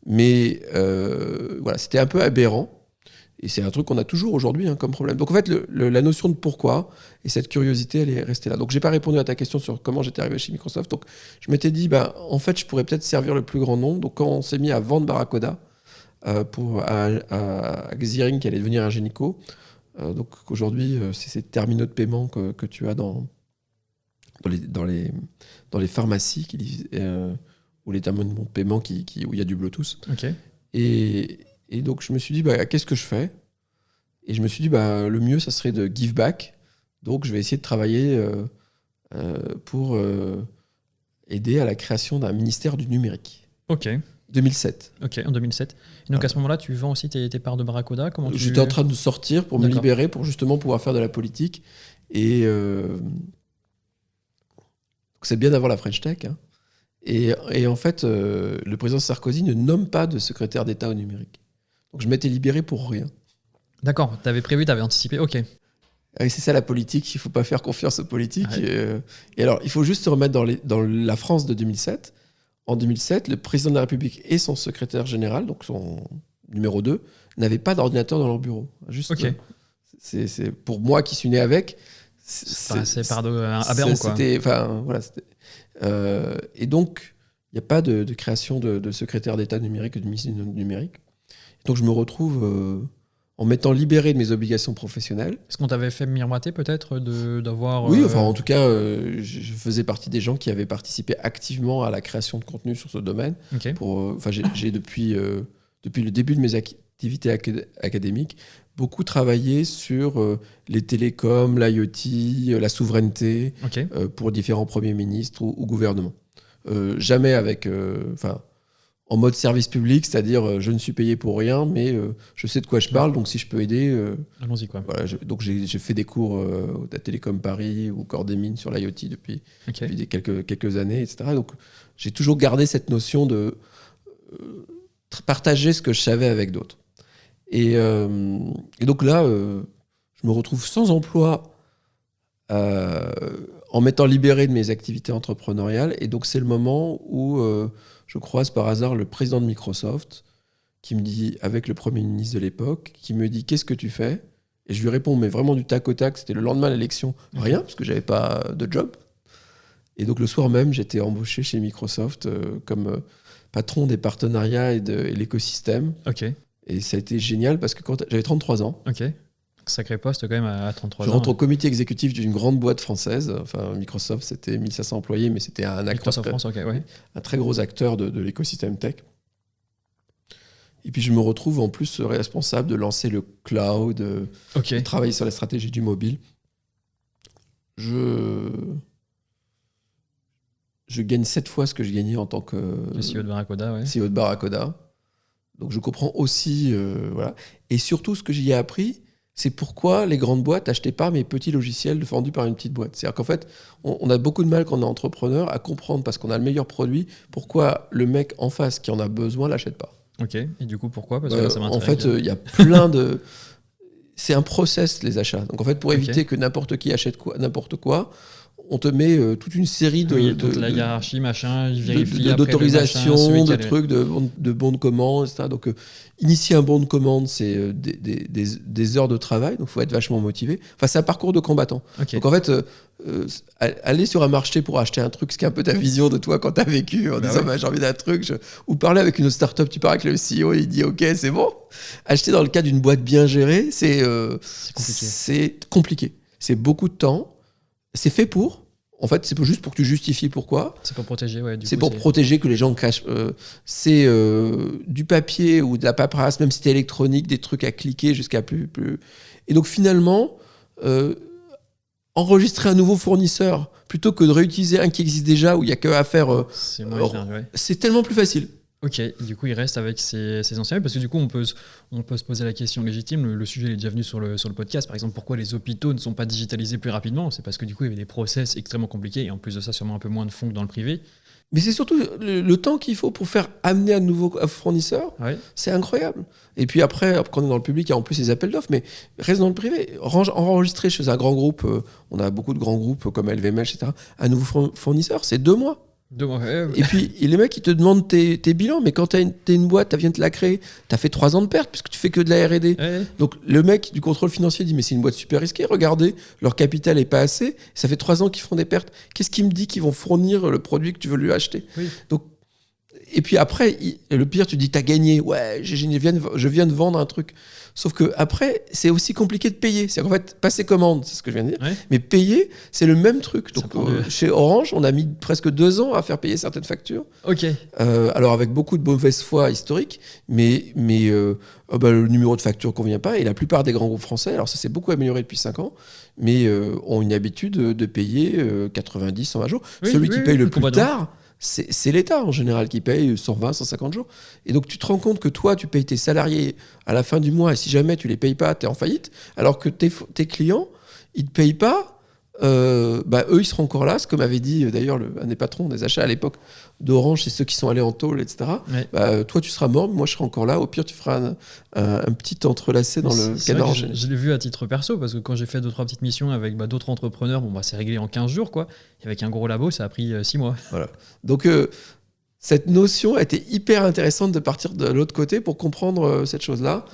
Mais voilà, c'était un peu aberrant. Et c'est un truc qu'on a toujours aujourd'hui comme problème. Donc en fait, la notion de pourquoi et cette curiosité, elle est restée là. Donc j'ai pas répondu à ta question sur comment j'étais arrivé chez Microsoft. Donc je m'étais dit, en fait, je pourrais peut-être servir le plus grand nombre. Donc quand on s'est mis à vendre Barracoda à Xiring, qui allait devenir un Ingenico, donc aujourd'hui, c'est ces terminaux de paiement que tu as dans les pharmacies ou les terminaux de paiement où il y a du Bluetooth.
Okay.
Et donc je me suis dit, qu'est-ce que je fais ? Et je me suis dit, le mieux, ça serait de give back. Donc je vais essayer de travailler pour aider à la création d'un ministère du numérique.
Ok.
2007.
Ok, en 2007. Et donc à ce moment-là, tu vends aussi tes parts de Barracoda ?
J'étais en train de sortir pour me libérer, pour justement pouvoir faire de la politique. Et c'est bien d'avoir la French Tech. Et en fait, le président Sarkozy ne nomme pas de secrétaire d'État au numérique. Donc je m'étais libéré pour rien.
D'accord, tu avais prévu, tu avais anticipé, ok.
Et c'est ça la politique, il ne faut pas faire confiance aux politiques.
Ouais.
Et alors, il faut juste se remettre dans la France de 2007. En 2007, le président de la République et son secrétaire général, donc son numéro 2, n'avaient pas d'ordinateur dans leur bureau. Juste,
okay.
C'est pour moi qui suis né avec.
C'est aberrant, quoi.
Et donc, il n'y a pas de création de secrétaire d'État numérique, de ministre du numérique. Donc, je me retrouve en m'étant libéré de mes obligations professionnelles.
Est-ce qu'on t'avait fait miroiter peut-être d'avoir...
Oui, en tout cas, je faisais partie des gens qui avaient participé activement à la création de contenu sur ce domaine.
Okay.
J'ai depuis depuis le début de mes activités académiques, beaucoup travaillé sur les télécoms, l'IoT, la souveraineté, pour différents premiers ministres ou gouvernements. Jamais en mode service public, c'est-à-dire je ne suis payé pour rien, mais je sais de quoi je parle, donc si je peux aider...
Allons-y, quoi.
Voilà, donc j'ai fait des cours à Télécom Paris ou Corps des Mines sur l'IoT depuis quelques années, etc. Donc j'ai toujours gardé cette notion de partager ce que je savais avec d'autres. Et donc là, je me retrouve sans emploi en m'étant libéré de mes activités entrepreneuriales. Et donc c'est le moment où je croise par hasard le président de Microsoft qui me dit, avec le premier ministre de l'époque, qui me dit « Qu'est-ce que tu fais ?» Et je lui réponds, mais vraiment du tac au tac, c'était le lendemain de l'élection, rien, parce que j'avais pas de job. Et donc le soir même, j'étais embauché chez Microsoft comme patron des partenariats et l'écosystème. Et ça a été génial parce que quand j'avais 33 ans.
Sacré poste quand même à 33 ans.
Je rentre au comité exécutif d'une grande boîte française. Enfin, Microsoft, c'était 1500 employés, mais c'était un acteur, un très gros acteur de l'écosystème tech. Et puis je me retrouve en plus responsable de lancer le cloud, de travailler sur la stratégie du mobile. Je gagne 7 fois ce que je gagnais en tant que
CEO de Barracoda.
CEO de Barracoda. Donc je comprends aussi, voilà. Et surtout, ce que j'y ai appris, c'est pourquoi les grandes boîtes n'achetaient pas mes petits logiciels vendus par une petite boîte. C'est-à-dire qu'en fait, on a beaucoup de mal quand on est entrepreneur à comprendre, parce qu'on a le meilleur produit, pourquoi le mec en face qui en a besoin ne l'achète pas.
Et du coup, pourquoi ? Parce que là, ça m'intéresse.
En fait, il y a plein de... C'est un process, les achats. Donc en fait, pour éviter que n'importe qui achète n'importe quoi, on te met toute une série de
la hiérarchie, machin, il vérifie
d'autorisation, de trucs, de bons de commande, etc. Donc, initier un bon de commande, c'est des heures de travail, donc il faut être vachement motivé. Enfin, c'est un parcours de combattant. Donc, en fait, aller sur un marché pour acheter un truc, ce qui est un peu ta vision de toi quand tu as vécu, en disant j'ai envie d'un truc, ou parler avec une autre start-up, tu parles avec le CEO, il dit ok, c'est bon. Acheter dans le cas d'une boîte bien gérée, c'est compliqué. C'est beaucoup de temps. C'est fait pour. En fait, c'est juste pour que tu justifies pourquoi.
C'est pour protéger,
protéger que les gens cachent. C'est du papier ou de la paperasse, même si c'est électronique, des trucs à cliquer jusqu'à plus. Et donc finalement, enregistrer un nouveau fournisseur plutôt que de réutiliser un qui existe déjà où il n'y a que à faire. C'est tellement plus facile.
Du coup, il reste avec ses anciens, parce que du coup, on peut se poser la question légitime. Le sujet est déjà venu sur le podcast. Par exemple, pourquoi les hôpitaux ne sont pas digitalisés plus rapidement ? C'est parce que du coup, il y avait des process extrêmement compliqués, et en plus de ça, sûrement un peu moins de fonds que dans le privé.
Mais c'est surtout le temps qu'il faut pour faire amener un nouveau fournisseur, c'est incroyable. Et puis après, quand on est dans le public, il y a en plus les appels d'offres, mais reste dans le privé. Enregistrer chez un grand groupe, on a beaucoup de grands groupes comme LVMH, etc., un nouveau fournisseur, c'est 2 mois. Et puis les mecs ils te demandent tes bilans, mais quand t'es une boîte, tu viens de la créer, t'as fait 3 ans de perte puisque tu fais que de la R&D. Donc le mec du contrôle financier dit mais c'est une boîte super risquée, regardez, leur capital est pas assez, ça fait 3 ans qu'ils font des pertes, qu'est-ce qui me dit qu'ils vont fournir le produit que tu veux lui acheter ? Donc, et puis après, le pire, tu dis t'as gagné, je viens de vendre un truc. Sauf que après, c'est aussi compliqué de payer. C'est qu'en fait, passer commande, c'est ce que je viens de dire, mais payer, c'est le même truc. Donc chez Orange, on a mis presque 2 ans à faire payer certaines factures. Alors avec beaucoup de mauvaise foi historique, mais le numéro de facture ne convient pas. Et la plupart des grands groupes français, alors ça s'est beaucoup amélioré depuis 5 ans, mais ont une habitude de payer 90, 120 jours. Celui qui paye le plus tard, c'est l'État en général qui paye 120, 150 jours. Et donc tu te rends compte que toi, tu payes tes salariés à la fin du mois, et si jamais tu les payes pas, tu es en faillite, alors que tes clients, ils te payent pas, eux, ils seront encore là. Ce que m'avait dit d'ailleurs un des patrons des achats à l'époque d'Orange, c'est ceux qui sont allés en tôle, etc. Toi, tu seras mort, mais moi, je serai encore là. Au pire, tu feras un petit entrelacé dans le canard enchaîné.
Je l'ai vu à titre perso, parce que quand j'ai fait 2-3 petites missions avec d'autres entrepreneurs, c'est réglé en 15 jours, quoi. Et avec un gros labo, ça a pris 6 mois.
Voilà. Donc, cette notion a été hyper intéressante de partir de l'autre côté pour comprendre cette chose-là.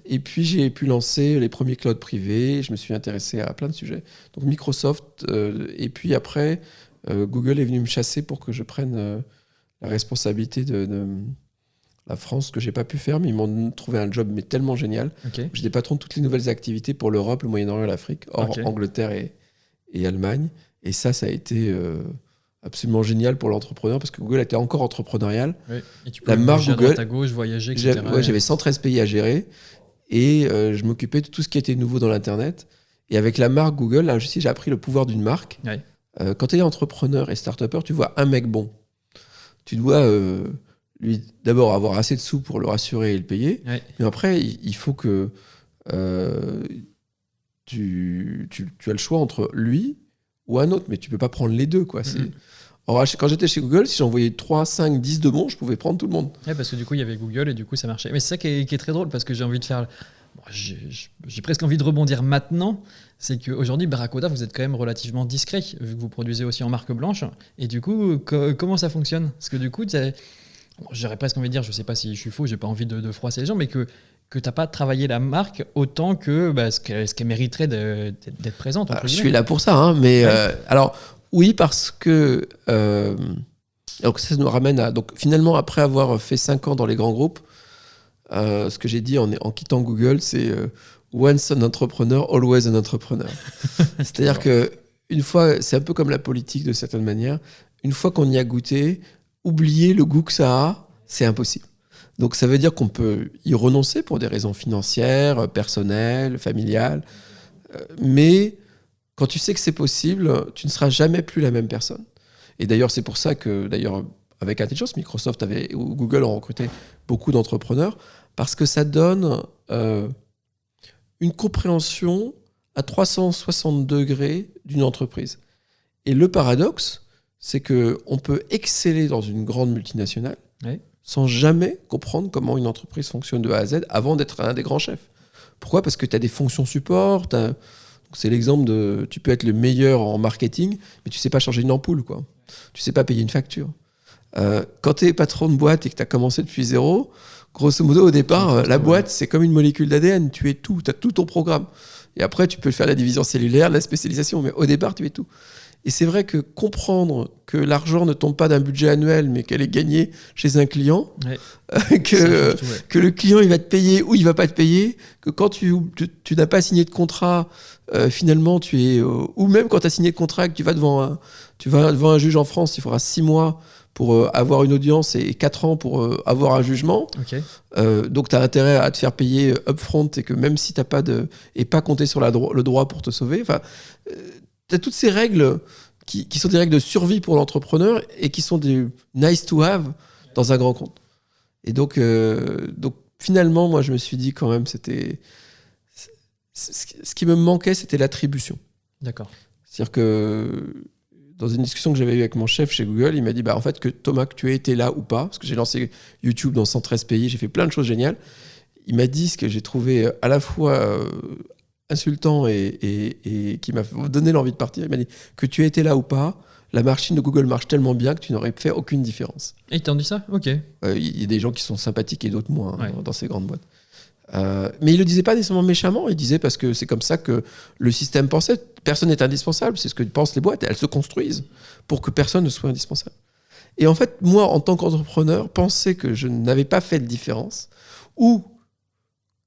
Et puis, j'ai pu lancer les premiers clouds privés. Je me suis intéressé à plein de sujets. Donc, Microsoft, et puis après, Google est venu me chasser pour que je prenne la responsabilité de la France, que j'ai pas pu faire, mais ils m'ont trouvé un job tellement génial. J'étais patron de toutes les nouvelles activités pour l'Europe, le Moyen-Orient et l'Afrique, hors Angleterre et Allemagne. Et ça a été absolument génial pour l'entrepreneur parce que Google était encore entrepreneurial.
Oui. Et tu
La
peux
marque
bouger à
Google,
droite à gauche, voyager, etc.
j'avais 113 pays à gérer et je m'occupais de tout ce qui était nouveau dans l'Internet. Et avec la marque Google, là aussi, j'ai appris le pouvoir d'une marque.
Ouais.
Quand tu es entrepreneur et start-upper, tu vois un mec bon. Tu dois lui d'abord avoir assez de sous pour le rassurer et le payer.
Ouais.
Mais après, il faut que tu as le choix entre lui ou un autre. Mais tu peux pas prendre les deux, quoi. Alors, quand j'étais chez Google, si j'envoyais 3, 5, 10 de bons, je pouvais prendre tout le monde.
Ouais, parce que du coup, il y avait Google et du coup, ça marchait. Mais c'est ça qui est très drôle parce que j'ai envie de faire. Bon, j'ai presque envie de rebondir maintenant. C'est qu'aujourd'hui, Barracuda, vous êtes quand même relativement discret, vu que vous produisez aussi en marque blanche. Et du coup, comment ça fonctionne? Parce que du coup, j'aurais presque envie de dire, je sais pas si je suis faux, j'ai pas envie de froisser les gens, mais que t'as pas travaillé la marque autant que ce qu'elle mériterait d'être présente.
Je suis là pour ça, hein, mais
Ouais.
alors oui, parce que donc ça nous ramène à donc finalement après avoir fait 5 ans dans les grands groupes, ce que j'ai dit en quittant Google, c'est once an entrepreneur, always an entrepreneur. C'est-à-dire que une fois, c'est un peu comme la politique de certaine manière. Une fois qu'on y a goûté, oublier le goût que ça a, c'est impossible. Donc ça veut dire qu'on peut y renoncer pour des raisons financières, personnelles, familiales. Mais quand tu sais que c'est possible, tu ne seras jamais plus la même personne. Et d'ailleurs, c'est pour ça que, avec Intelligence, Microsoft ou Google ont recruté beaucoup d'entrepreneurs, parce que ça donne une compréhension à 360 degrés d'une entreprise. Et le paradoxe, c'est qu'on peut exceller dans une grande multinationale sans jamais comprendre comment une entreprise fonctionne de A à Z avant d'être un des grands chefs. Pourquoi ? Parce que tu as des fonctions support, c'est l'exemple de tu peux être le meilleur en marketing, mais tu sais pas changer une ampoule, quoi. Tu sais pas payer une facture. Quand tu es patron de boîte et que tu as commencé depuis zéro, grosso modo, au départ, la boîte, c'est comme une molécule d'ADN. Tu es tout, tu as tout ton programme. Et après, tu peux faire la division cellulaire, la spécialisation, mais au départ, tu es tout. Et c'est vrai que comprendre que l'argent ne tombe pas d'un budget annuel, mais qu'elle est gagnée chez un client, que le client il va te payer ou il va pas te payer, que quand tu n'as pas signé de contrat, finalement tu es ou même quand tu as signé de contrat, que tu vas devant un juge en France, il faudra 6 mois pour avoir une audience et 4 ans pour avoir un jugement.
Okay.
Donc tu as intérêt à te faire payer upfront et que même si tu n'as pas et pas compter sur le droit pour te sauver, tu as toutes ces règles qui sont des règles de survie pour l'entrepreneur et qui sont des nice to have dans un grand compte. Et donc finalement, moi, je me suis dit quand même, ce qui me manquait, c'était l'attribution.
D'accord.
C'est-à-dire que dans une discussion que j'avais eue avec mon chef chez Google, il m'a dit, en fait, que Thomas, que tu aies été là ou pas, parce que j'ai lancé YouTube dans 113 pays, j'ai fait plein de choses géniales. Il m'a dit ce que j'ai trouvé à la fois insultant et qui m'a donné l'envie de partir. Il m'a dit que tu étais là ou pas, la machine de Google marche tellement bien que tu n'aurais fait aucune différence.
Et ils t'ont dit ça ? Ok.
Il y a des gens qui sont sympathiques et d'autres moins dans ces grandes boîtes. Mais il le disait pas nécessairement méchamment, il disait parce que c'est comme ça que le système pensait. Personne n'est indispensable, c'est ce que pensent les boîtes. Elles se construisent pour que personne ne soit indispensable. Et en fait, moi, en tant qu'entrepreneur, penser que je n'avais pas fait de différence ou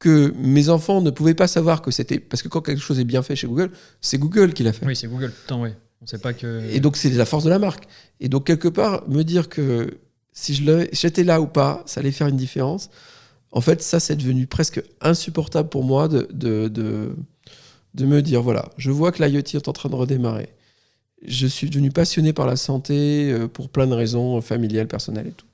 que mes enfants ne pouvaient pas savoir que c'était... Parce que quand quelque chose est bien fait chez Google, c'est Google qui l'a fait.
Oui, c'est Google. Tant, ouais. On sait pas que...
Et donc, c'est la force de la marque. Et donc, quelque part, me dire que si j'étais là ou pas, ça allait faire une différence. En fait, ça, c'est devenu presque insupportable pour moi de me dire, voilà, je vois que l'IoT est en train de redémarrer. Je suis devenu passionné par la santé pour plein de raisons familiales, personnelles et tout.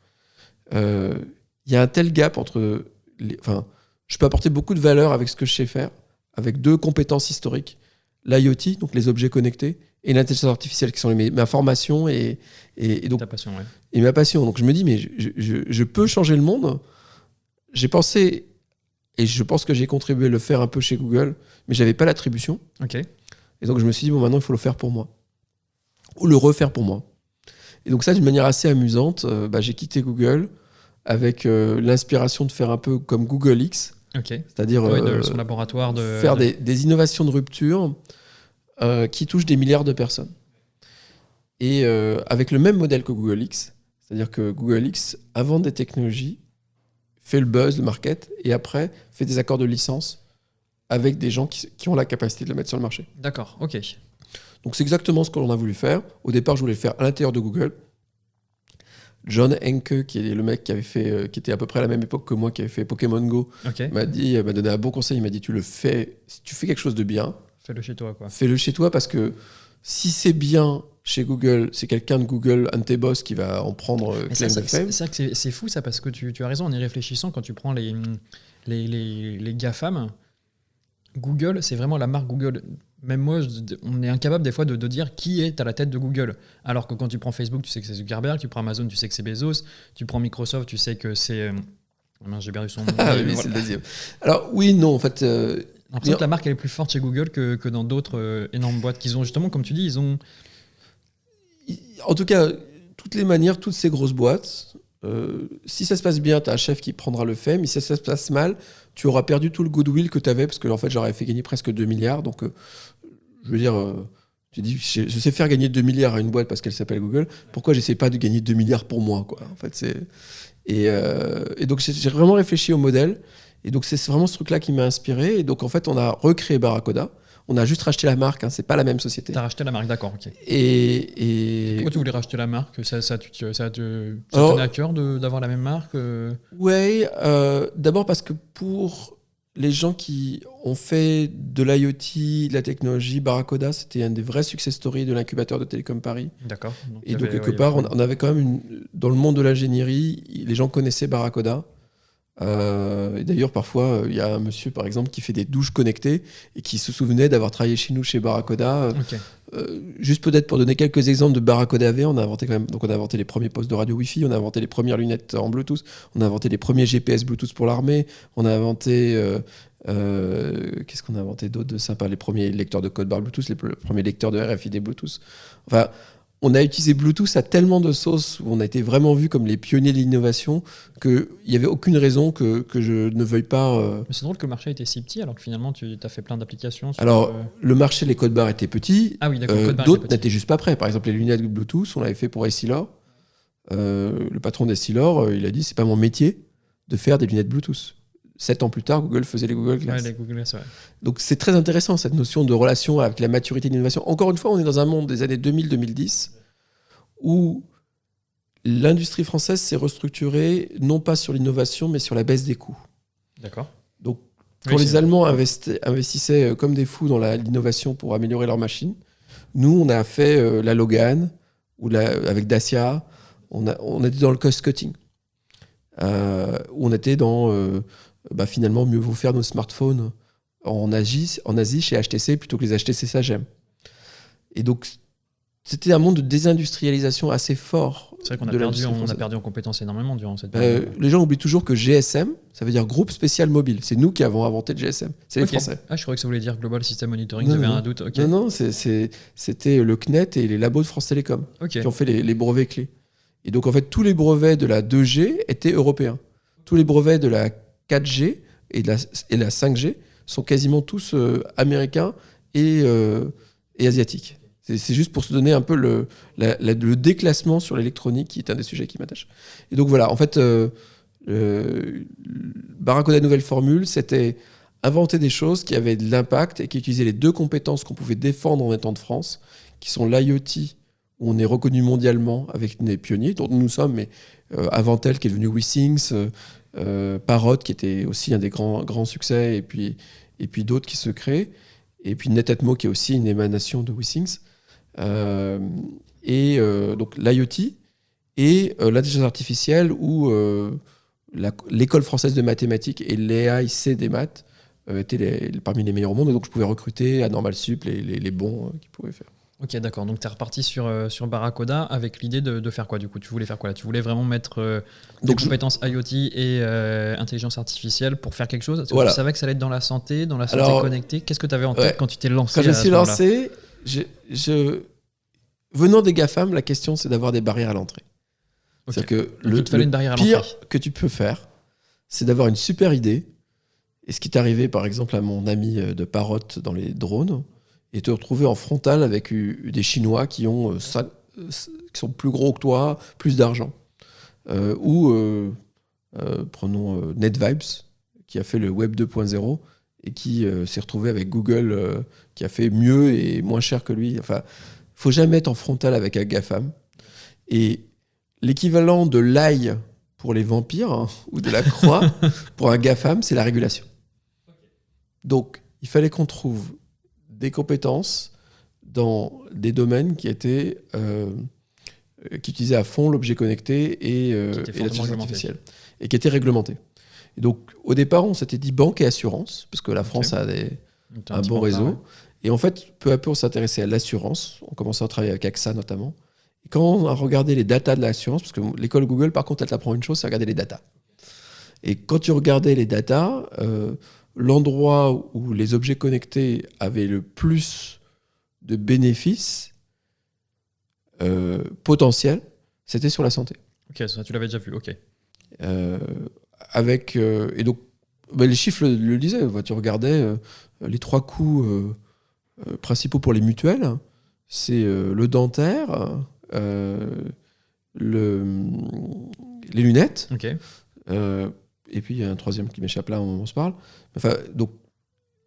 Il y a un tel gap entre... je peux apporter beaucoup de valeur avec ce que je sais faire, avec 2 compétences historiques. L'IoT, donc les objets connectés, et l'intelligence artificielle, qui sont ma formation et donc,
ta passion, ouais.
Et ma passion. Donc je me dis, mais je peux changer le monde. J'ai pensé, et je pense que j'ai contribué à le faire un peu chez Google, mais j'avais pas l'attribution.
Okay.
Et donc je me suis dit, maintenant il faut le faire pour moi. Ou le refaire pour moi. Et donc ça, d'une manière assez amusante, j'ai quitté Google avec l'inspiration de faire un peu comme Google X.
Okay.
C'est-à-dire
son laboratoire
faire des innovations de rupture qui touchent des milliards de personnes. Et avec le même modèle que Google X, c'est-à-dire que Google X invente des technologies, fait le buzz, le market, et après fait des accords de licence avec des gens qui ont la capacité de le mettre sur le marché.
D'accord, ok.
Donc c'est exactement ce que l'on a voulu faire. Au départ, je voulais le faire à l'intérieur de Google. John Henke, qui est le mec qui avait fait, qui était à peu près à la même époque que moi, qui avait fait Pokémon Go,
Ok.
m'a donné un bon conseil. Il m'a dit, si tu fais quelque chose de bien,
Fais-le chez toi, quoi.
fais-le chez toi, parce que si c'est bien chez Google, c'est quelqu'un de Google, un de tes boss, qui va en prendre
Mais
claim
ça,
to fame.
c'est vrai que c'est fou ça, parce que tu as raison, en y réfléchissant, quand tu prends les GAFAM, Google, c'est vraiment la marque Google. Même moi, on est incapable des fois de dire qui est à la tête de Google. Alors que quand tu prends Facebook, tu sais que c'est Zuckerberg, tu prends Amazon, tu sais que c'est Bezos, tu prends Microsoft, tu sais que c'est... j'ai perdu son nom.
Ah oui, c'est le deuxième. Alors oui, non, en fait...
J'ai l'impression que la marque elle est plus forte chez Google que dans d'autres énormes boîtes qu'ils ont justement, comme tu dis, ils ont...
En tout cas, toutes les manières, toutes ces grosses boîtes, si ça se passe bien, tu as un chef qui prendra le fait, mais si ça se passe mal, tu auras perdu tout le goodwill que tu avais, parce que en fait, j'aurais fait gagner presque 2 milliards. Donc, je veux dire, tu dis, je sais faire gagner 2 milliards à une boîte parce qu'elle s'appelle Google, pourquoi j'essaie pas de gagner 2 milliards pour moi, quoi. En fait, et donc, j'ai vraiment réfléchi au modèle, et donc c'est vraiment ce truc-là qui m'a inspiré, et donc en fait, on a recréé Barracoda. On a juste racheté la marque, hein, c'est pas la même société.
T'as racheté la marque, d'accord, ok.
Et
Pourquoi tu voulais racheter la marque? Ça te tenait à cœur d'avoir la même marque
Ouais, d'abord parce que pour les gens qui ont fait de l'IoT, de la technologie, Barracoda, c'était un des vrais success stories de l'incubateur de Télécom Paris.
D'accord.
Et donc, quelque part, on avait quand même dans le monde de l'ingénierie, les gens connaissaient Barracoda. Et d'ailleurs, parfois, il y a un monsieur, par exemple, qui fait des douches connectées et qui se souvenait d'avoir travaillé chez nous, chez Barracoda.
Ok.
Juste peut-être pour donner quelques exemples de Barracoda AV, on a inventé quand même, donc on a inventé les premiers postes de radio Wi-Fi, on a inventé les premières lunettes en Bluetooth, on a inventé les premiers GPS Bluetooth pour l'armée, on a inventé qu'est-ce qu'on a inventé d'autre de sympa, les premiers lecteurs de code barre Bluetooth, les premiers lecteurs de RFID Bluetooth. Enfin, on a utilisé Bluetooth à tellement de sauces où on a été vraiment vus comme les pionniers de l'innovation qu'il n'y avait aucune raison que je ne veuille pas.
Mais c'est drôle que le marché était si petit alors que finalement tu as fait plein d'applications.
Alors, le marché, les codes barres étaient petits.
Ah oui, d'accord.
D'autres n'étaient juste pas prêts. Par exemple, les lunettes Bluetooth, on l'avait fait pour Essilor. Le patron d'Essilor, il a dit c'est pas mon métier de faire des lunettes Bluetooth. 7 ans plus tard, Google faisait les Google Glass.
Ouais, les Google Glass, ouais.
Donc c'est très intéressant cette notion de relation avec la maturité de l'innovation. Encore une fois, on est dans un monde des années 2000-2010 où l'industrie française s'est restructurée non pas sur l'innovation mais sur la baisse des coûts.
D'accord.
Donc quand les Allemands investissaient comme des fous dans l'innovation pour améliorer leurs machines, nous on a fait la Logan ou avec Dacia, on était dans le cost cutting. Où on était dans finalement mieux vaut faire nos smartphones en Asie chez HTC plutôt que les HTC Sagem. Et donc c'était un monde de désindustrialisation assez fort.
C'est vrai qu'on a perdu en compétences énormément durant cette période.
Les gens oublient toujours que GSM, ça veut dire groupe spécial mobile. C'est nous qui avons inventé le GSM. C'est les Français.
Ah, je croyais que ça voulait dire Global System Monitoring. J'avais un doute. Okay.
Non, c'était le CNET et les labos de France Télécom qui ont fait les brevets clés. Et donc, en fait, tous les brevets de la 2G étaient européens. Tous les brevets de la 4G et la 5G sont quasiment tous américains et asiatiques. C'est juste pour se donner un peu le déclassement sur l'électronique, qui est un des sujets qui m'attache. Et donc, voilà, en fait, Barracoda Nouvelle Formule, c'était inventer des choses qui avaient de l'impact et qui utilisaient les deux compétences qu'on pouvait défendre en étant de France, qui sont l'IoT, où on est reconnu mondialement avec des pionniers, dont nous sommes, mais Avantel qui est devenu WeSings, Parrot qui était aussi un des grands succès, et puis d'autres qui se créent, et puis Netatmo qui est aussi une émanation de WeSings, donc l'IoT et l'intelligence artificielle où l'école française de mathématiques et l'EAIC des maths étaient parmi les meilleurs au monde, et donc je pouvais recruter à Normal Sup les bons qui pouvaient faire.
Ok, d'accord. Donc, tu es reparti sur Barracoda avec l'idée de faire quoi, du coup? Tu voulais faire quoi là? Tu voulais vraiment mettre des compétences IoT et intelligence artificielle pour faire quelque chose? Est-ce que tu savais que ça allait être dans la santé connectée? Qu'est-ce que tu avais en tête quand tu t'es lancé?
Quand je me suis lancé, venant des GAFAM, la question, c'est d'avoir des barrières à l'entrée. Okay. C'est-à-dire que le pire que tu peux faire, c'est d'avoir une super idée. Et ce qui est arrivé, par exemple, à mon ami de Parrot dans les drones, et te retrouver en frontal avec des Chinois qui sont plus gros que toi, plus d'argent. Prenons NetVibes, qui a fait le Web 2.0 et qui s'est retrouvé avec Google qui a fait mieux et moins cher que lui. Enfin, il faut jamais être en frontal avec un GAFAM. Et l'équivalent de l'ail pour les vampires, hein, ou de la croix pour un GAFAM, c'est la régulation. Donc, il fallait qu'on trouve des compétences dans des domaines qui utilisaient à fond l'objet connecté et l'intelligence artificielle, et qui étaient réglementés. Et donc, au départ, on s'était dit banque et assurance, parce que la France a un bon réseau. Ouais. Et en fait, peu à peu, on s'intéressait à l'assurance. On commençait à travailler avec AXA notamment. Et quand on a regardé les datas de l'assurance, parce que l'école Google, par contre, elle t'apprend une chose, c'est regarder les datas. Et quand tu regardais les datas, l'endroit où les objets connectés avaient le plus de bénéfices potentiels, c'était sur la santé.
Ok, ça tu l'avais déjà vu, ok.
Et donc, les chiffres le disaient. Tu regardais les 3 coûts principaux pour les mutuelles, c'est le dentaire, les lunettes,
okay.
Et puis il y a un troisième qui m'échappe là, on se parle. Enfin, donc,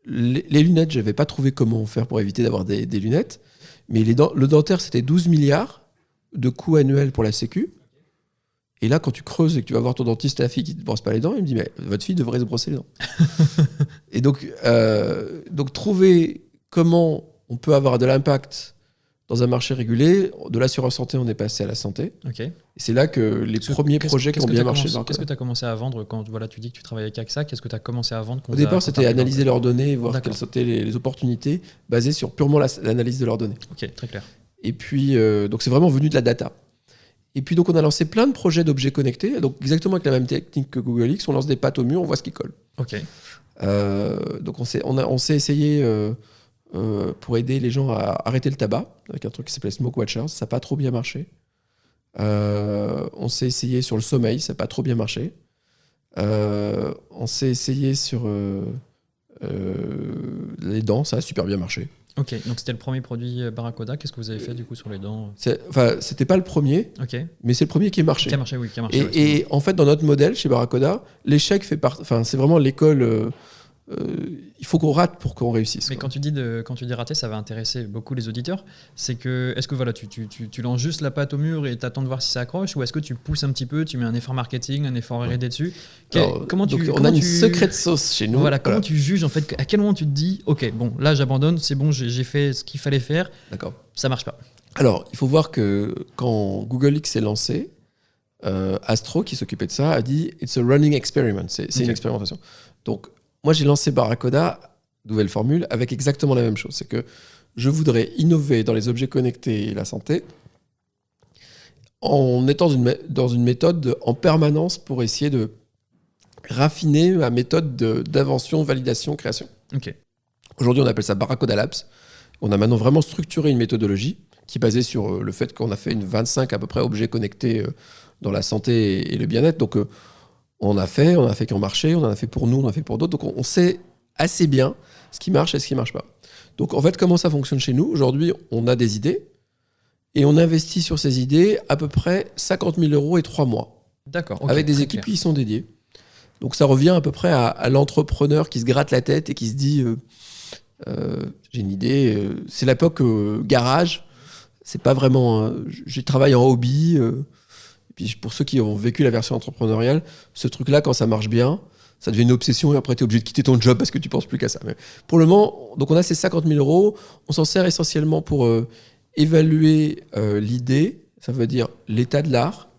les lunettes, je n'avais pas trouvé comment faire pour éviter d'avoir des lunettes, mais le dentaire, c'était 12 milliards de coûts annuels pour la Sécu. Et là, quand tu creuses et que tu vas voir ton dentiste, ta fille qui ne te brosse pas les dents, il me dit, mais votre fille devrait se brosser les dents. Et donc, trouver comment on peut avoir de l'impact dans un marché régulé, de l'assurance santé, on est passé à la santé.
Okay.
Et c'est là que les premiers projets qui ont bien marché.
Qu'est-ce que tu as commencé à vendre quand tu dis que tu travaillais avec AXA? Qu'est-ce que tu as commencé à vendre?
Au départ, c'était analyser leurs données, voir quelles étaient les opportunités basées sur purement l'analyse de leurs données.
Ok, très clair.
Et puis, donc c'est vraiment venu de la data. Et puis donc on a lancé plein de projets d'objets connectés, donc exactement avec la même technique que Google X, on lance des pattes au mur, on voit ce qui colle.
Ok.
Donc on s'est essayé pour aider les gens à arrêter le tabac, avec un truc qui s'appelait Smoke Watchers, ça n'a pas trop bien marché. On s'est essayé sur le sommeil, ça n'a pas trop bien marché. On s'est essayé sur les dents, ça a super bien marché.
Ok, donc c'était le premier produit Barracuda. Qu'est-ce que vous avez fait du coup sur les dents?
C'était pas le premier, mais c'est le premier qui a marché.
Qui a marché, oui.
Et en fait, dans notre modèle chez Barracuda, l'échec fait partie. Enfin, c'est vraiment l'école. Il faut qu'on rate pour qu'on réussisse.
Mais quand tu dis rater, ça va intéresser beaucoup les auditeurs. C'est que, est-ce que voilà, tu lances juste la patte au mur et t'attends de voir si ça accroche, ou est-ce que tu pousses un petit peu, tu mets un effort marketing, un effort R&D dessus?
On a une secret sauce chez nous.
Voilà, comment tu juges en fait? À quel moment tu te dis, ok, bon, là j'abandonne, c'est bon, j'ai fait ce qu'il fallait faire.
D'accord.
Ça marche pas.
Alors, il faut voir que quand Google X s'est lancé, Astro, qui s'occupait de ça, a dit it's a running experiment. C'est une expérimentation. Donc moi, j'ai lancé Barracuda, nouvelle formule, avec exactement la même chose. C'est que je voudrais innover dans les objets connectés et la santé en étant dans une méthode en permanence pour essayer de raffiner ma méthode d'invention, validation, création.
Okay.
Aujourd'hui, on appelle ça Barracuda Labs. On a maintenant vraiment structuré une méthodologie qui est basée sur le fait qu'on a fait 25 à peu près objets connectés dans la santé et le bien-être. Donc, on a fait qui ont marché, on en a fait pour nous, on en a fait pour d'autres. Donc, on sait assez bien ce qui marche et ce qui ne marche pas. Donc, en fait, comment ça fonctionne chez nous? Aujourd'hui, on a des idées et on investit sur ces idées à peu près 50 000 € et 3 mois.
D'accord.
Avec des équipes qui y sont dédiées. Donc, ça revient à peu près à l'entrepreneur qui se gratte la tête et qui se dit j'ai une idée. C'est l'époque garage. C'est pas vraiment. Je travaille en hobby. Puis pour ceux qui ont vécu la version entrepreneuriale, ce truc-là, quand ça marche bien, ça devient une obsession et après, tu es obligé de quitter ton job parce que tu penses plus qu'à ça. Mais pour le moment, donc on a ces 50 000 €. On s'en sert essentiellement pour évaluer l'idée, ça veut dire l'état de l'art,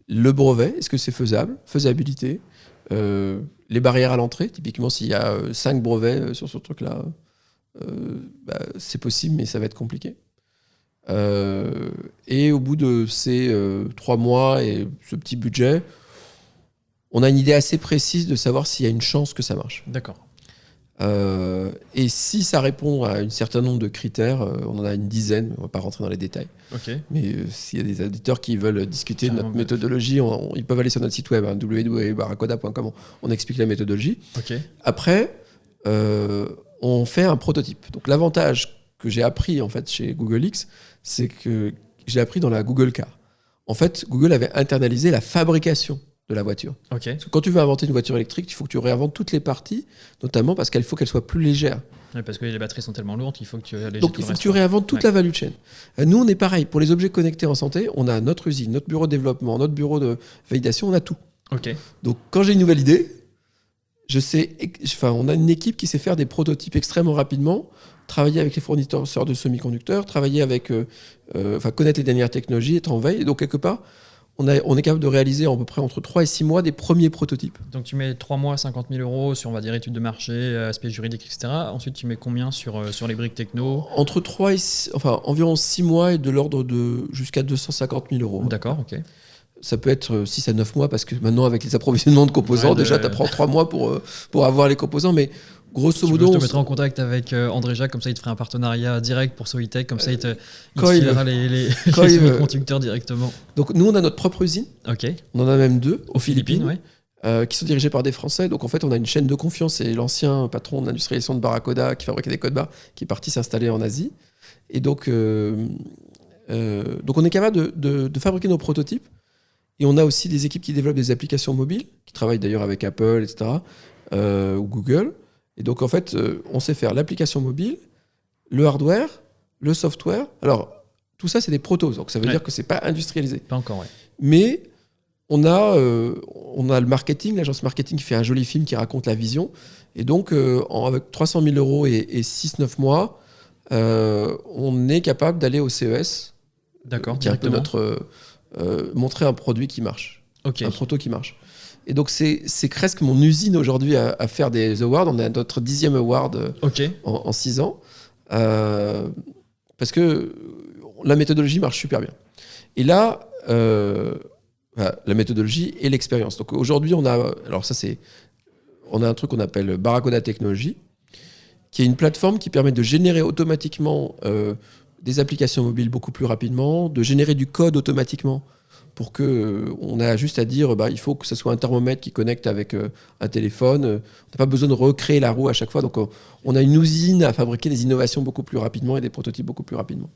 le brevet, est-ce que c'est faisable, faisabilité, les barrières à l'entrée. Typiquement, s'il y a 5 brevets sur ce truc-là, c'est possible, mais ça va être compliqué. Et au bout de ces 3 mois et ce petit budget, on a une idée assez précise de savoir s'il y a une chance que ça marche.
D'accord.
Et si ça répond à un certain nombre de critères, on en a une dizaine, on ne va pas rentrer dans les détails. Mais s'il y a des auditeurs qui veulent discuter de notre méthodologie, ils peuvent aller sur notre site web, www.barracuda.com, on explique la méthodologie. Après, on fait un prototype. Donc l'avantage que j'ai appris en fait, chez Google X, c'est que j'ai appris dans la Google Car. En fait, Google avait internalisé la fabrication de la voiture.
Ok.
Parce que quand tu veux inventer une voiture électrique, il faut que tu réinventes toutes les parties, notamment parce qu'il faut qu'elle soit plus légère.
Ouais, parce que les batteries sont tellement lourdes qu'il faut que tu allèges
Donc
tout
il
le
faut que
reste,
tu
quoi.
réinventes toute
Ouais.
la value chain. Nous, on est pareil. Pour les objets connectés en santé, on a notre usine, notre bureau de développement, notre bureau de validation, on a tout.
Ok.
Donc quand j'ai une nouvelle idée, on a une équipe qui sait faire des prototypes extrêmement rapidement, travailler avec les fournisseurs de semi-conducteurs, connaître les dernières technologies, être en veille. Et donc quelque part, on est capable de réaliser à peu près entre 3 et 6 mois des premiers prototypes.
Donc tu mets 3 mois, 50 000 euros sur, on va dire, études de marché, aspect juridique, etc. Ensuite, tu mets combien sur les briques techno?
Entre 3 et 6, environ 6 mois et de l'ordre de jusqu'à 250 000 euros.
D'accord, ok.
Ça peut être 6 à 9 mois parce que maintenant, avec les approvisionnements de composants, déjà, tu prends 3 mois pour avoir les composants. Mais grosso modo.
Je te mettrai en contact avec André Jacques, comme ça il te ferait un partenariat direct pour Soitec, comme ça il te
Quand il
filera
veut.
les
Quand il veut.
semi-conducteurs directement.
Donc nous, on a notre propre usine.
Ok.
On en a même 2 aux
Philippines,
Philippines, qui sont dirigés par des Français. Donc en fait, on a une chaîne de confiance. C'est l'ancien patron de l'industrialisation de Barracoda qui fabriquait des codes barres qui est parti s'installer en Asie. Et donc on est capable de fabriquer nos prototypes. Et on a aussi des équipes qui développent des applications mobiles, qui travaillent d'ailleurs avec Apple, etc., ou Google. Et donc, en fait, on sait faire l'application mobile, le hardware, le software. Alors, tout ça, c'est des protos, donc ça veut dire que c'est pas industrialisé.
Pas encore, ouais.
Mais on a le marketing, l'agence marketing qui fait un joli film qui raconte la vision. Et donc, avec 300 000 euros et 6-9 mois, on est capable d'aller au CES.
D'accord,
qui est un peu
directement.
montrer un produit qui marche,
Ok.
un proto qui marche. Et donc c'est presque mon usine aujourd'hui à faire des awards. On a notre 10e award
Ok.
en 6 ans, parce que la méthodologie marche super bien. Et là, la méthodologie et l'expérience. Donc aujourd'hui, on a un truc qu'on appelle Barracoda Technology, qui est une plateforme qui permet de générer automatiquement des applications mobiles beaucoup plus rapidement, de générer du code automatiquement pour que on a juste à dire il faut que ce soit un thermomètre qui connecte avec un téléphone. On n'a pas besoin de recréer la roue à chaque fois. Donc on a une usine à fabriquer des innovations beaucoup plus rapidement et des prototypes beaucoup plus rapidement.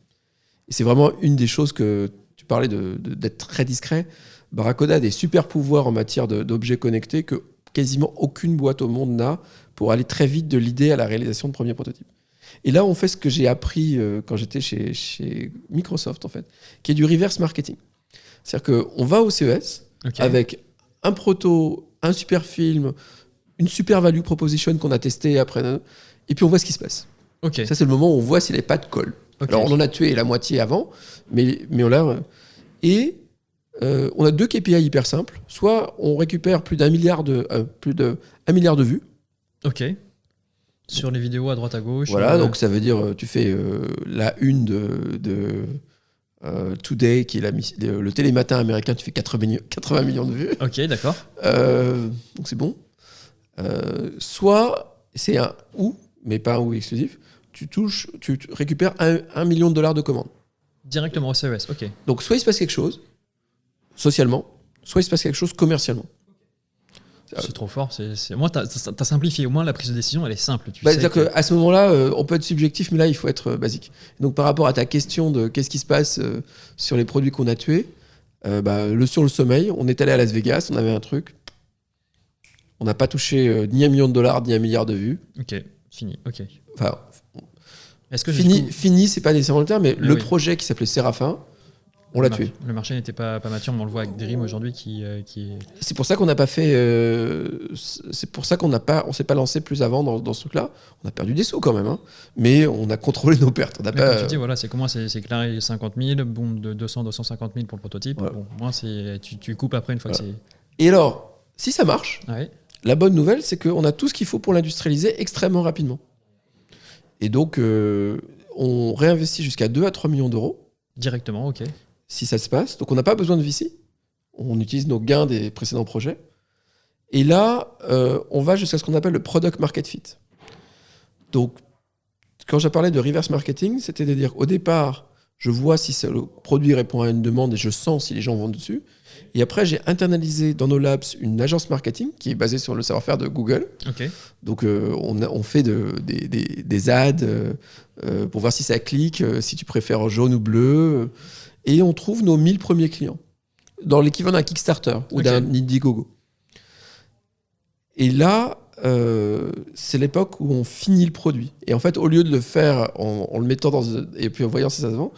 Et c'est vraiment une des choses que tu parlais d'être très discret. Barracoda a des super pouvoirs en matière d'objets connectés que quasiment aucune boîte au monde n'a pour aller très vite de l'idée à la réalisation de premiers prototypes. Et là, on fait ce que j'ai appris quand j'étais chez Microsoft, en fait, qui est du reverse marketing. C'est-à-dire qu'on va au CES avec un proto, un super film, une super value proposition qu'on a testé après, et puis on voit ce qui se passe.
Ok.
Ça, c'est le moment où on voit s'il n'y a pas de colle.
Ok.
Alors, on en a tué la moitié avant, mais on l'a... Et on a 2 KPI hyper simples. Soit on récupère plus d'1 milliard de vues.
Ok. Sur les vidéos à droite à gauche.
Voilà, donc ça veut dire tu fais la une de Today, qui est le télématin américain, tu fais 80 millions de vues.
Ok, d'accord.
Donc c'est bon. Soit c'est un ou, mais pas un ou exclusif, tu récupères 1 million de dollars de commandes.
Directement au CES, ok.
Donc soit il se passe quelque chose, socialement, soit il se passe quelque chose commercialement.
C'est trop fort. Moi, t'as simplifié. Au moins, la prise de décision, elle est simple.
C'est-à-dire qu'à ce moment-là, on peut être subjectif, mais là, il faut être basique. Donc, par rapport à ta question de qu'est-ce qui se passe sur les produits qu'on a tués, sur le sommeil, on est allé à Las Vegas, on avait un truc. On n'a pas touché ni 1 million de dollars, ni 1 milliard de vues.
Ok, fini. Ok.
Enfin,
Est-ce que
fini, c'est pas nécessairement le terme, mais le projet qui s'appelait Séraphin, on l'a tué.
Le marché n'était pas mature, mais on le voit avec Dream aujourd'hui qui est...
C'est pour ça qu'on n'a pas fait. C'est pour ça on s'est pas lancé plus avant dans ce truc-là. On a perdu des sous quand même, hein, mais on a contrôlé nos pertes. On a
pas. Comme tu dis, voilà, c'est comment c'est clair, 50 000, bon, de 250 000 pour le prototype. Voilà. Bon, moi, tu coupes après une fois que c'est.
Et alors, si ça marche,
ouais.
La bonne nouvelle, c'est qu'on a tout ce qu'il faut pour l'industrialiser extrêmement rapidement. Et donc, on réinvestit jusqu'à 2 à 3 millions d'euros.
Directement, ok.
Si ça se passe. Donc, on n'a pas besoin de VC. On utilise nos gains des précédents projets. Et là, on va jusqu'à ce qu'on appelle le product market fit. Donc, quand j'ai parlé de reverse marketing, c'était de dire, au départ, je vois si le produit répond à une demande et je sens si les gens vont dessus. Et après, j'ai internalisé dans nos labs une agence marketing qui est basée sur le savoir-faire de Google.
Okay.
Donc, on fait des ads pour voir si ça clique, si tu préfères jaune ou bleu. Et on trouve nos 1000 premiers clients. dans l'équivalent d'un Kickstarter ou d'un Indiegogo. Et là, c'est l'époque où on finit le produit. Et en fait, au lieu de le faire en le mettant et puis en voyant si ça se vend,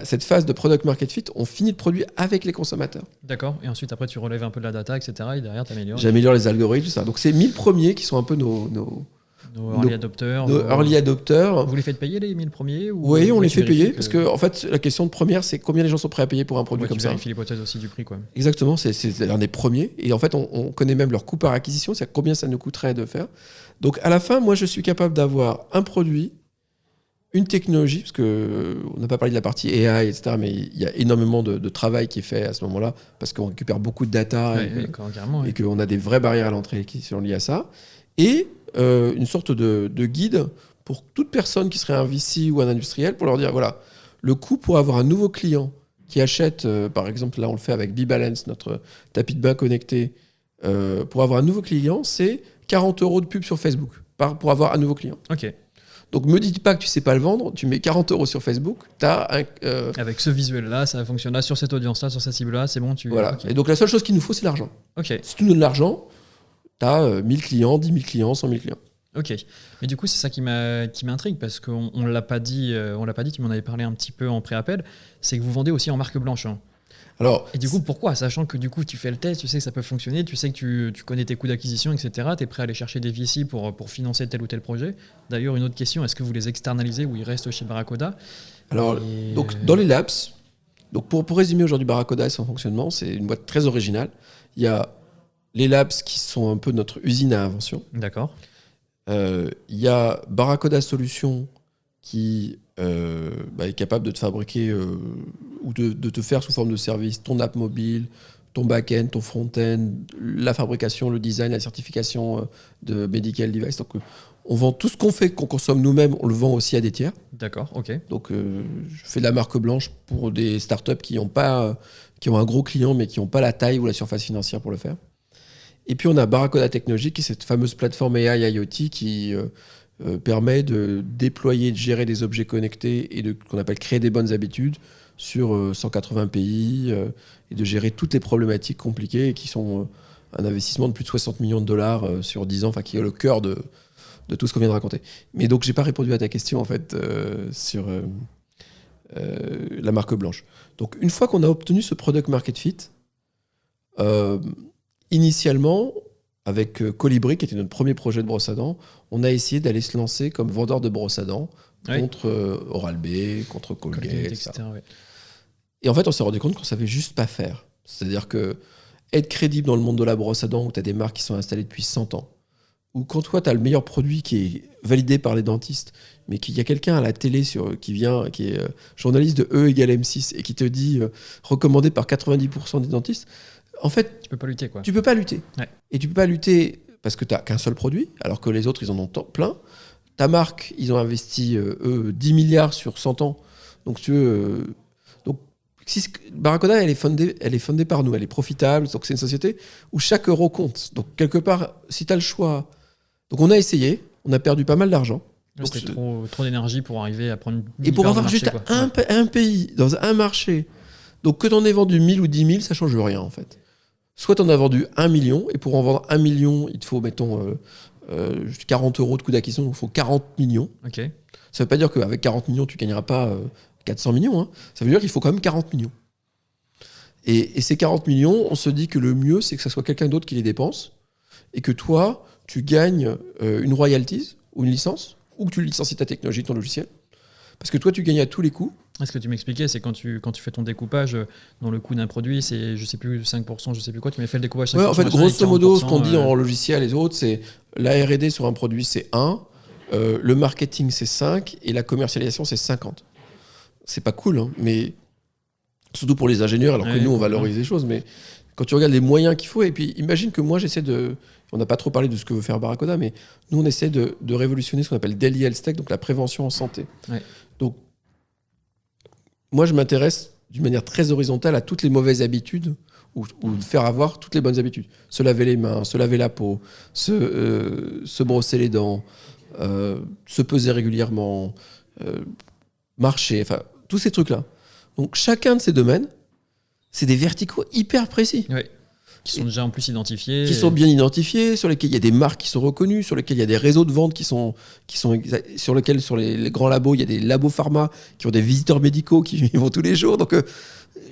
cette phase de product market fit, on finit le produit avec les consommateurs.
D'accord. Et ensuite, après, tu relèves un peu de la data, etc. Et derrière, tu améliores.
J'améliore les algorithmes, tout ça. Donc, c'est 1000 premiers qui sont un peu nos
early adopters.
Early adopters.
Vous les faites payer les 1000 premiers
Oui, on les fait payer. Parce que, en fait, la question de première, c'est combien les gens sont prêts à payer pour un produit comme ça.
Tu vérifies l'hypothèse aussi du prix, quoi.
Exactement. C'est l'un des premiers. Et en fait, on connaît même leur coût par acquisition, c'est-à-dire combien ça nous coûterait de faire. Donc, à la fin, moi, je suis capable d'avoir un produit, une technologie, parce qu'on n'a pas parlé de la partie AI, etc., mais il y a énormément de travail qui est fait à ce moment-là, parce qu'on récupère beaucoup de data et qu'on a des vraies barrières à l'entrée qui sont liées à ça. Et une sorte de guide pour toute personne qui serait un VC ou un industriel, pour leur dire, voilà, le coût pour avoir un nouveau client qui achète, par exemple, là on le fait avec BeBalance, notre tapis de bain connecté, pour avoir un nouveau client, c'est 40 € de pub sur Facebook pour avoir un nouveau client.
Ok.
Donc, me dis pas que tu sais pas le vendre, tu mets 40 € sur Facebook,
avec ce visuel-là, ça fonctionne là, sur cette audience-là, sur cette cible-là, c'est bon.
Voilà.
Okay.
Et donc, la seule chose qu'il nous faut, c'est l'argent.
Okay.
Si tu nous donnes l'argent, tu as 1000 clients, 10 000 clients, 100 000 clients.
Ok. Mais du coup, c'est ça qui m'intrigue, parce qu'on ne l'a pas dit, tu m'en avais parlé un petit peu en pré-appel, c'est que vous vendez aussi en marque blanche. Hein.
Alors,
et du coup, pourquoi ? Sachant que du coup, tu fais le test, tu sais que ça peut fonctionner, tu sais que tu connais tes coûts d'acquisition, etc. Tu es prêt à aller chercher des VC pour financer tel ou tel projet. D'ailleurs, une autre question, est-ce que vous les externalisez ou ils restent chez Barracuda ?
Alors, donc, dans les labs, donc pour résumer aujourd'hui Barracuda et son fonctionnement, c'est une boîte très originale. Il y a les labs qui sont un peu notre usine à invention.
D'accord.
Il y a Barracuda Solutions qui est capable de te fabriquer ou de te faire sous forme de service ton app mobile, ton back-end, ton front-end, la fabrication, le design, la certification de medical device. Donc, on vend tout ce qu'on fait, qu'on consomme nous-mêmes, on le vend aussi à des tiers.
D'accord, ok.
Donc, je fais de la marque blanche pour des startups qui ont un gros client, mais qui n'ont pas la taille ou la surface financière pour le faire. Et puis, on a Barracuda Technologies, qui est cette fameuse plateforme AI IoT qui permet de déployer, de gérer des objets connectés et qu'on appelle créer des bonnes habitudes sur 180 pays et de gérer toutes les problématiques compliquées qui sont un investissement de plus de 60 millions de dollars sur 10 ans, qui est le cœur de tout ce qu'on vient de raconter. Mais donc, j'ai pas répondu à ta question, en fait, sur la marque blanche. Donc, une fois qu'on a obtenu ce product market fit, initialement, avec Colibri, qui était notre premier projet de brosse à dents, on a essayé d'aller se lancer comme vendeur de brosse à dents contre Oral-B, contre Colgate, etc. Ouais. Et en fait, on s'est rendu compte qu'on savait juste pas faire. C'est-à-dire que être crédible dans le monde de la brosse à dents, où tu as des marques qui sont installées depuis 100 ans, ou quand toi, tu as le meilleur produit qui est validé par les dentistes, mais qu'il y a quelqu'un à la télé qui est journaliste de E égale M6 et qui te dit recommandé par 90% des dentistes, en fait,
tu peux pas lutter, quoi.
Tu peux pas lutter.
Ouais.
Et tu peux pas lutter parce que tu n'as qu'un seul produit, alors que les autres, ils en ont plein. Ta marque, ils ont investi 10 milliards sur 100 ans. Donc, tu veux... Barracuda, elle est fondée par nous. Elle est profitable. Donc, c'est une société où chaque euro compte. Donc, quelque part, si tu as le choix... Donc, on a essayé. On a perdu pas mal d'argent.
C'était trop d'énergie pour arriver à prendre une
et pour avoir
marché,
juste un pays, dans un marché. Donc, que tu en aies vendu 1000 ou 10 000, ça change rien, en fait. Soit tu en as vendu 1 million, et pour en vendre 1 million, il te faut, mettons, 40 € de coût d'acquisition, donc il faut 40 millions.
Okay.
Ça ne veut pas dire qu'avec 40 millions, tu ne gagneras pas 400 millions. Hein. Ça veut dire qu'il faut quand même 40 millions. Et ces 40 millions, on se dit que le mieux, c'est que ce soit quelqu'un d'autre qui les dépense, et que toi, tu gagnes une royalties ou une licence, ou que tu licencies ta technologie, ton logiciel. Parce que toi, tu gagnes à tous les coups.
Ce que tu m'expliquais, c'est quand tu fais ton découpage dans le coût d'un produit, c'est, je sais plus, 5%, je sais plus quoi, tu m'as fait le découpage 5%.
Ouais, en fait, grosso modo, ce qu'on dit en logiciel et les autres, c'est la R&D sur un produit, c'est 1, le marketing, c'est 5, et la commercialisation, c'est 50. C'est pas cool, hein, mais surtout pour les ingénieurs, alors que nous, on valorise les choses, mais quand tu regardes les moyens qu'il faut, et puis imagine que moi, on n'a pas trop parlé de ce que veut faire Barracuda, mais nous, on essaie de révolutionner ce qu'on appelle Daily Health Tech, donc la prévention en santé.
Ouais.
Donc, moi, je m'intéresse d'une manière très horizontale à toutes les mauvaises habitudes ou de faire avoir toutes les bonnes habitudes. Se laver les mains, se laver la peau, se brosser les dents, se peser régulièrement, marcher, enfin, tous ces trucs-là. Donc, chacun de ces domaines, c'est des verticaux hyper précis.
Oui. Qui sont déjà en plus identifiés.
Qui sont bien identifiés, sur lesquels il y a des marques qui sont reconnues, sur lesquels il y a des réseaux de vente sur lesquels, sur les grands labos, il y a des labos pharma qui ont des visiteurs médicaux qui y vont tous les jours. Donc,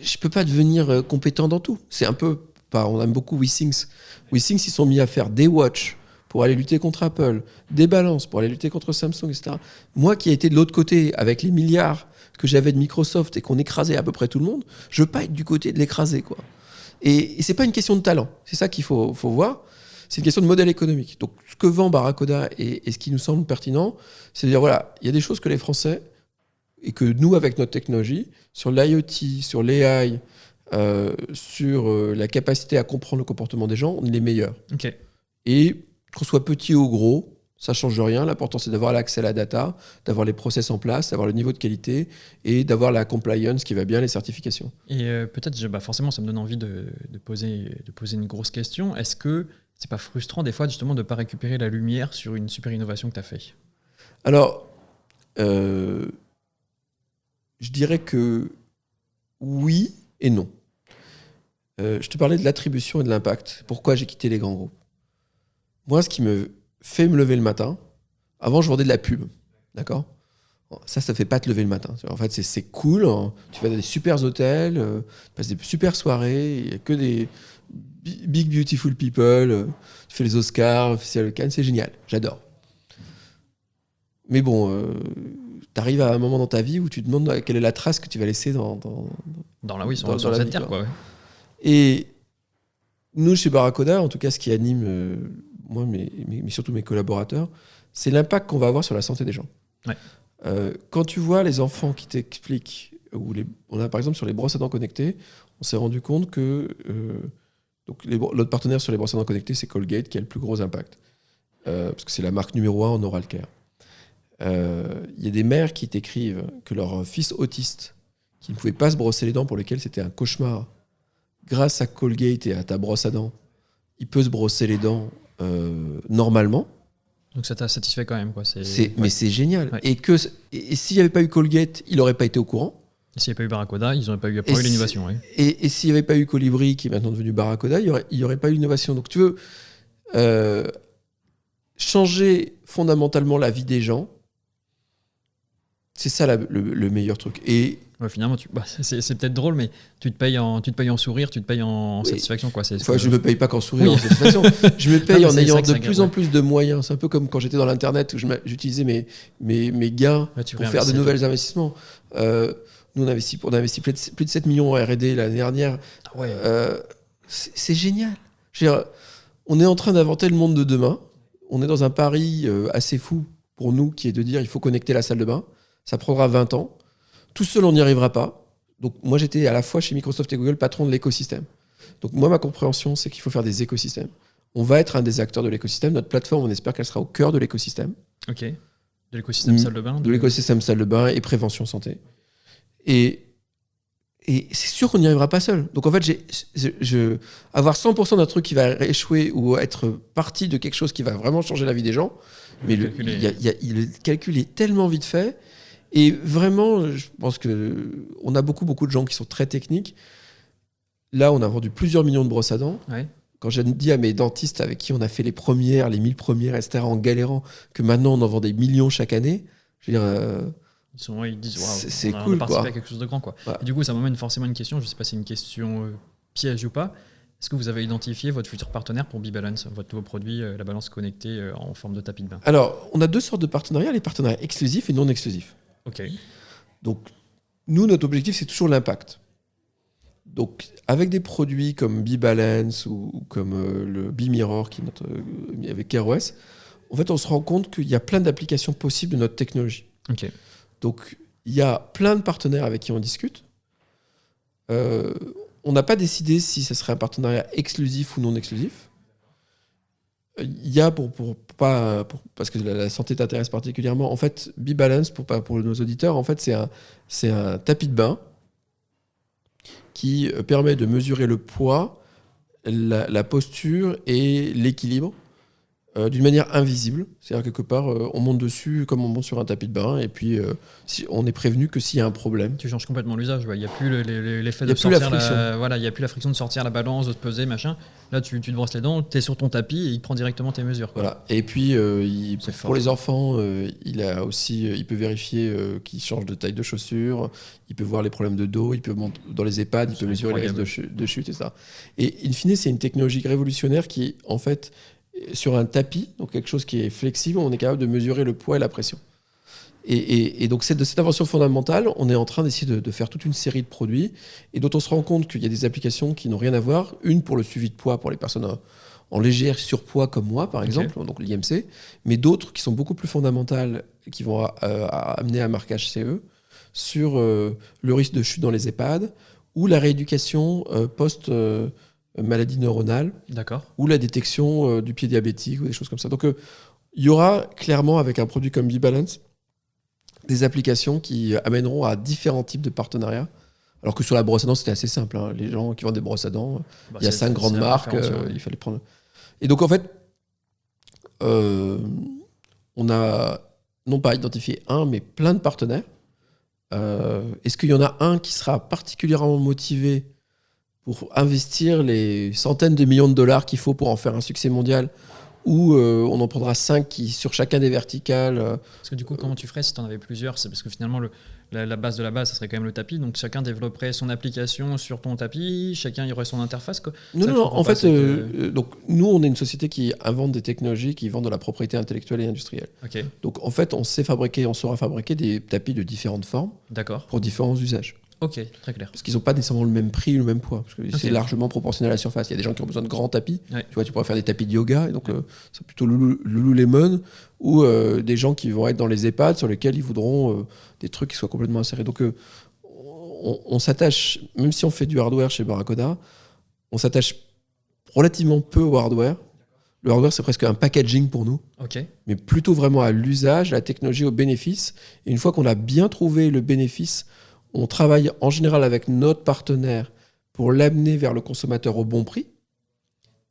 je peux pas devenir compétent dans tout. C'est un peu, on aime beaucoup WeThings. WeThings, ils sont mis à faire des watches pour aller lutter contre Apple, des balances pour aller lutter contre Samsung, etc. Moi qui ai été de l'autre côté avec les milliards que j'avais de Microsoft et qu'on écrasait à peu près tout le monde, je veux pas être du côté de l'écraser, quoi. Et c'est pas une question de talent, c'est ça qu'il faut voir. C'est une question de modèle économique. Donc, ce que vend Barracuda et ce qui nous semble pertinent, c'est de dire voilà, il y a des choses que les Français et que nous, avec notre technologie, sur l'IoT, sur l'AI, sur la capacité à comprendre le comportement des gens, on est les meilleurs.
Okay.
Et qu'on soit petit ou gros, ça ne change rien. L'important, c'est d'avoir l'accès à la data, d'avoir les process en place, d'avoir le niveau de qualité et d'avoir la compliance qui va bien, les certifications.
Et peut-être, forcément, ça me donne envie de poser une grosse question. Est-ce que c'est pas frustrant, des fois, justement, de ne pas récupérer la lumière sur une super innovation que tu as fait ?
Alors, je dirais que oui et non. Je te parlais de l'attribution et de l'impact. Pourquoi j'ai quitté les grands groupes ? Moi, ce qui me fait me lever le matin, avant, je vendais de la pub. D'accord ? Ça fait pas te lever le matin. En fait, c'est cool. Hein. Tu vas dans des super hôtels, tu passes des super soirées, il n'y a que des big beautiful people, tu fais les Oscars, le Festival de Cannes, c'est génial. J'adore. Mais bon, tu arrives à un moment dans ta vie où tu te demandes quelle est la trace que tu vas laisser dans
sur cette terre, quoi.
Et nous, chez Barracuda, en tout cas, ce qui anime moi, mais surtout mes collaborateurs, c'est l'impact qu'on va avoir sur la santé des gens.
Ouais.
Quand tu vois les enfants qui t'expliquent, on a par exemple sur les brosses à dents connectées, on s'est rendu compte que l'autre partenaire sur les brosses à dents connectées, c'est Colgate qui a le plus gros impact, parce que c'est la marque numéro 1 en oral care. Il y a des mères qui t'écrivent que leur fils autiste, qui ne pouvait pas se brosser les dents, pour lequel c'était un cauchemar, grâce à Colgate et à ta brosse à dents, il peut se brosser les dents normalement.
Donc ça t'a satisfait quand même, quoi.
Mais c'est génial. Ouais. Et s'il n'y avait pas eu Colgate, il n'aurait pas été au courant.
Et s'il n'y avait pas eu Barracuda, ils n'auraient pas eu l'innovation. Ouais.
Et s'il n'y avait pas eu Colibri, qui est maintenant devenu Barracuda, il n'y aurait pas eu l'innovation. Donc tu veux changer fondamentalement la vie des gens, c'est ça le meilleur truc. Et
finalement, c'est peut-être drôle, mais tu te payes en sourire, tu te payes en satisfaction, quoi.
Je ne me paye pas qu'en sourire, en satisfaction. Je me paye en ayant de plus en plus de moyens. C'est un peu comme quand j'étais dans l'Internet, où j'utilisais mes gains pour faire de nouveaux investissements. Nous, on investit plus de 7 millions en R&D l'année dernière.
Ah ouais.
C'est génial. Je veux dire, on est en train d'inventer le monde de demain. On est dans un pari assez fou pour nous, qui est de dire il faut connecter la salle de bain. Ça prendra 20 ans. Tout seul, on n'y arrivera pas. Donc, moi, j'étais à la fois chez Microsoft et Google patron de l'écosystème. Donc, moi, ma compréhension, c'est qu'il faut faire des écosystèmes. On va être un des acteurs de l'écosystème. Notre plateforme, on espère qu'elle sera au cœur de l'écosystème.
Ok. De l'écosystème salle de bain.
De l'écosystème salle de bain et prévention santé. Et c'est sûr qu'on n'y arrivera pas seul. Donc, en fait, avoir 100% d'un truc qui va échouer ou être partie de quelque chose qui va vraiment changer la vie des gens, mais le calcul est tellement vite fait. Et vraiment, je pense qu'on a beaucoup de gens qui sont très techniques. Là, on a vendu plusieurs millions de brosses à dents.
Ouais.
Quand j'ai dit à mes dentistes avec qui on a fait les 1000 premières, etc., en galérant, que maintenant on en vend des millions chaque année, je veux dire...
Ils disent waouh,
c'est
on
cool,
a participé à quelque chose de grand, quoi.
Ouais.
Et du coup, ça m'amène forcément une question. Je ne sais pas si c'est une question piège ou pas. Est-ce que vous avez identifié votre futur partenaire pour BeBalance, votre nouveau produit, la balance connectée en forme de tapis de bain ?
Alors, on a 2 sortes de partenariats, les partenariats exclusifs et non exclusifs.
Ok.
Donc, nous, notre objectif, c'est toujours l'impact. Donc, avec des produits comme BeBalance ou comme le BeMirror, qui est avec CareOS, en fait, on se rend compte qu'il y a plein d'applications possibles de notre technologie.
Ok.
Donc, il y a plein de partenaires avec qui on discute. On n'a pas décidé si ce serait un partenariat exclusif ou non exclusif. Il y a, parce que la santé t'intéresse particulièrement, en fait, BeBalance, pour nos auditeurs, en fait, c'est un tapis de bain qui permet de mesurer le poids, la posture et l'équilibre d'une manière invisible. C'est-à-dire quelque part, on monte dessus comme on monte sur un tapis de bain, et puis on est prévenu que s'il y a un problème.
Tu changes complètement l'usage. Il n'y a plus l'effet
Il y a
de
plus la
sortir
friction.
voilà, il n'y a plus la friction de sortir la balance, de te peser, machin. Là, tu te brosses les dents, tu es sur ton tapis et il prend directement tes mesures. Quoi.
Voilà. Et puis,
C'est fort.
pour les enfants, il peut vérifier qu'ils changent de taille de chaussures, il peut voir les problèmes de dos, il peut monter dans les EHPAD, il peut mesurer les risques de chute et ça. Et in fine, c'est une technologie révolutionnaire qui, en fait, sur un tapis, donc quelque chose qui est flexible, on est capable de mesurer le poids et la pression. Et donc, de cette invention fondamentale, on est en train d'essayer de faire toute une série de produits et dont on se rend compte qu'il y a des applications qui n'ont rien à voir. Une pour le suivi de poids pour les personnes en léger surpoids comme moi, par exemple, donc l'IMC, mais d'autres qui sont beaucoup plus fondamentales, qui vont amener un marquage CE sur le risque de chute dans les EHPAD ou la rééducation post-maladie neuronale.
D'accord.
Ou la détection du pied diabétique ou des choses comme ça. Donc, il y aura clairement, avec un produit comme B-Balance, des applications qui amèneront à différents types de partenariats. Alors que sur la brosse à dents, c'était assez simple. Hein. Les gens qui vendent des brosses à dents, il y a 5 grandes marques, il fallait prendre. Et donc, en fait, on a non pas identifié un, mais plein de partenaires. Est-ce qu'il y en a un qui sera particulièrement motivé pour investir les centaines de millions de dollars qu'il faut pour en faire un succès mondial, ou on en prendra 5 qui, sur chacun des verticales.
Parce que du coup, comment tu ferais si tu en avais plusieurs? C'est parce que finalement, la base de la base, ça serait quand même le tapis. Donc chacun développerait son application sur ton tapis, chacun y aurait son interface. Quoi.
Non. En fait, donc, nous, on est une société qui invente des technologies qui vendent de la propriété intellectuelle et industrielle.
Okay.
Donc en fait, on saura fabriquer des tapis de différentes formes.
D'accord.
Pour différents usages.
Ok, très clair.
Parce qu'ils n'ont pas nécessairement le même prix ou le même poids. Parce que c'est largement proportionnel à la surface. Il y a des gens qui ont besoin de grands tapis.
Ouais.
Tu vois, tu pourrais faire des tapis de yoga. Et donc, c'est plutôt Lululemon. Ou des gens qui vont être dans les EHPAD sur lesquels ils voudront des trucs qui soient complètement insérés. Donc, on s'attache, même si on fait du hardware chez Barracuda, on s'attache relativement peu au hardware. Le hardware, c'est presque un packaging pour nous.
Okay.
Mais plutôt vraiment à l'usage, à la technologie, au bénéfice. Et une fois qu'on a bien trouvé le bénéfice, on travaille en général avec notre partenaire pour l'amener vers le consommateur au bon prix.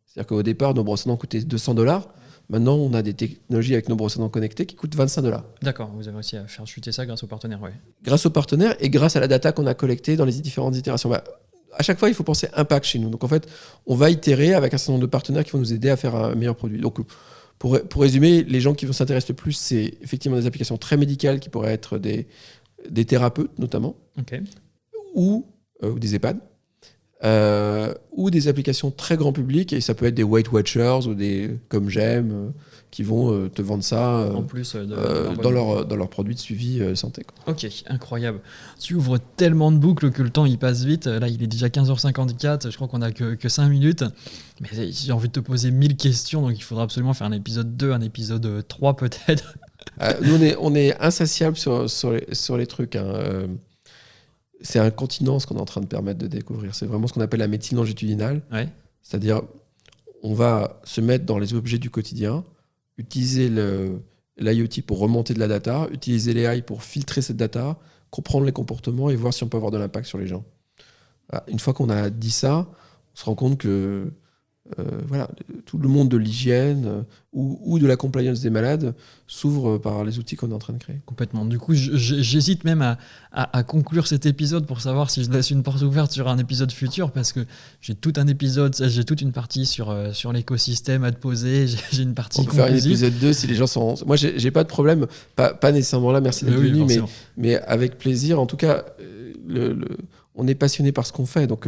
C'est-à-dire qu'au départ, nos brosses à dents coûtaient $200. Maintenant, on a des technologies avec nos brosses à dents connectées qui coûtent $25.
D'accord, vous avez réussi à faire chuter ça grâce aux partenaires. Ouais.
Grâce aux partenaires et grâce à la data qu'on a collectée dans les différentes itérations. À chaque fois, il faut penser impact chez nous. Donc en fait, on va itérer avec un certain nombre de partenaires qui vont nous aider à faire un meilleur produit. Donc pour résumer, les gens qui vont s'intéresser le plus, c'est effectivement des applications très médicales qui pourraient être des thérapeutes notamment, ou des EHPAD, ou des applications très grand public, et ça peut être des Weight Watchers ou des comme j'aime, qui vont te vendre ça
en plus
dans leur produit de suivi santé. Quoi.
Ok, incroyable. Tu ouvres tellement de boucles que le temps il passe vite. Là, il est déjà 15h54, je crois qu'on a que 5 minutes. Mais j'ai envie de te poser 1000 questions, donc il faudra absolument faire un épisode 2, un épisode 3 peut-être.
Nous, on est insatiable sur les trucs. Hein. C'est un continent ce qu'on est en train de permettre de découvrir. C'est vraiment ce qu'on appelle la médecine longitudinale.
Ouais.
C'est-à-dire, on va se mettre dans les objets du quotidien, utiliser l'IoT pour remonter de la data, utiliser l'AI pour filtrer cette data, comprendre les comportements et voir si on peut avoir de l'impact sur les gens. Une fois qu'on a dit ça, on se rend compte que tout le monde de l'hygiène ou de la compliance des malades s'ouvre par les outils qu'on est en train de créer.
Complètement. Du coup, j'hésite même à conclure cet épisode pour savoir si je laisse une porte ouverte sur un épisode futur, parce que j'ai tout un épisode, j'ai toute une partie sur l'écosystème à te poser, j'ai une partie conclusive.
On peut faire un épisode 2 si les gens sont... Moi, j'ai pas de problème, pas nécessairement là, merci d'être venu, mais avec plaisir. En tout cas, on est passionné par ce qu'on fait. Donc,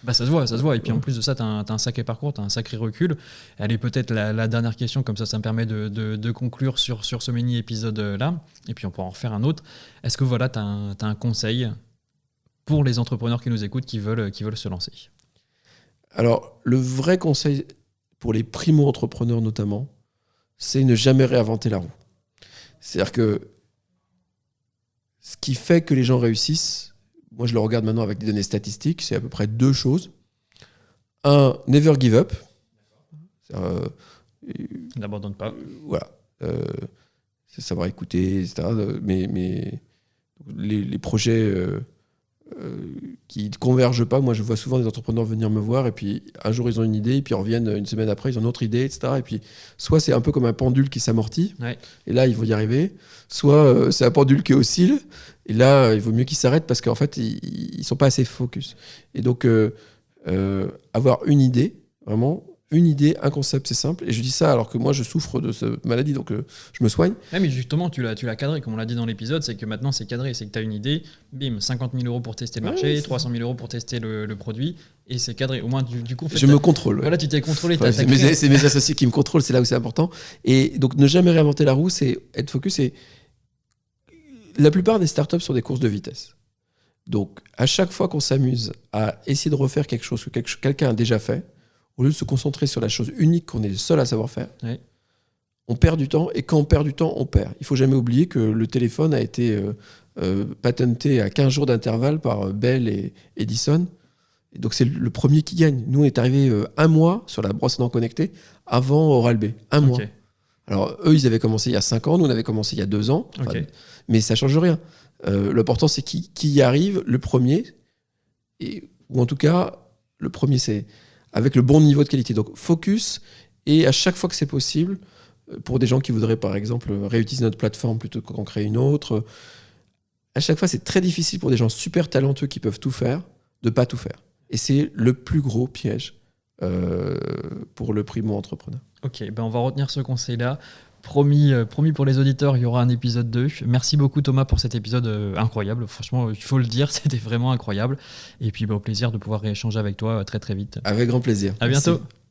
ça se voit. Et puis en plus de ça, tu as un sacré parcours, tu as un sacré recul. Elle est peut-être la dernière question, comme ça me permet de conclure sur ce mini-épisode-là. Et puis on pourra en refaire un autre. Est-ce que tu as un conseil pour les entrepreneurs qui nous écoutent, qui veulent se lancer?
Alors, le vrai conseil pour les primo-entrepreneurs notamment, c'est ne jamais réinventer la roue. C'est-à-dire que ce qui fait que les gens réussissent, moi, je le regarde maintenant avec des données statistiques, c'est à peu près 2 choses. Un, never give up.
N'abandonne pas.
Voilà. C'est savoir écouter, etc. Mais les projets qui convergent pas. Moi, je vois souvent des entrepreneurs venir me voir et puis un jour ils ont une idée, et puis ils reviennent une semaine après, ils ont une autre idée, etc. Et puis soit c'est un peu comme un pendule qui s'amortit, et là ils vont y arriver, soit c'est un pendule qui oscille, et là il vaut mieux qu'ils s'arrêtent parce qu'en fait ils sont pas assez focus. Et donc avoir une idée, vraiment une idée, un concept, c'est simple. Et je dis ça alors que moi je souffre de cette maladie, donc je me soigne.
Ouais, mais justement, tu l'as cadré, comme on l'a dit dans l'épisode, c'est que maintenant c'est cadré, c'est que tu as une idée, bim, 50 000 € pour tester le marché, 300 000 € pour tester le produit, et c'est cadré. Au moins, du coup, en fait,
je me contrôle.
Voilà, tu t'es contrôlé.
Ouais, c'est mes associés qui me contrôlent, c'est là où c'est important. Et donc, ne jamais réinventer la roue, c'est être focus. Et la plupart des startups sont des courses de vitesse. Donc, à chaque fois qu'on s'amuse à essayer de refaire quelque chose que quelqu'un a déjà fait, au lieu de se concentrer sur la chose unique qu'on est le seul à savoir faire, on perd du temps. Et quand on perd du temps, on perd. Il ne faut jamais oublier que le téléphone a été patenté à 15 jours d'intervalle par Bell et Edison. Et donc, c'est le premier qui gagne. Nous, on est arrivé un mois sur la brosse à dents connectée avant Oral-B. Un mois. Alors, eux, ils avaient commencé il y a 5 ans. Nous, on avait commencé il y a 2 ans. Mais ça ne change rien. L'important, c'est qui y arrive le premier. Ou en tout cas, le premier, c'est avec le bon niveau de qualité. Donc, focus. Et à chaque fois que c'est possible, pour des gens qui voudraient, par exemple, réutiliser notre plateforme plutôt qu'en créer une autre, à chaque fois, c'est très difficile pour des gens super talentueux qui peuvent tout faire, de ne pas tout faire. Et c'est le plus gros piège pour le primo-entrepreneur.
Ok, ben on va retenir ce conseil-là. Promis pour les auditeurs, il y aura un épisode 2. Merci beaucoup Thomas pour cet épisode incroyable. Franchement, il faut le dire, c'était vraiment incroyable. Et puis au plaisir de pouvoir rééchanger avec toi très très vite.
Avec grand plaisir.
À bientôt.
Merci.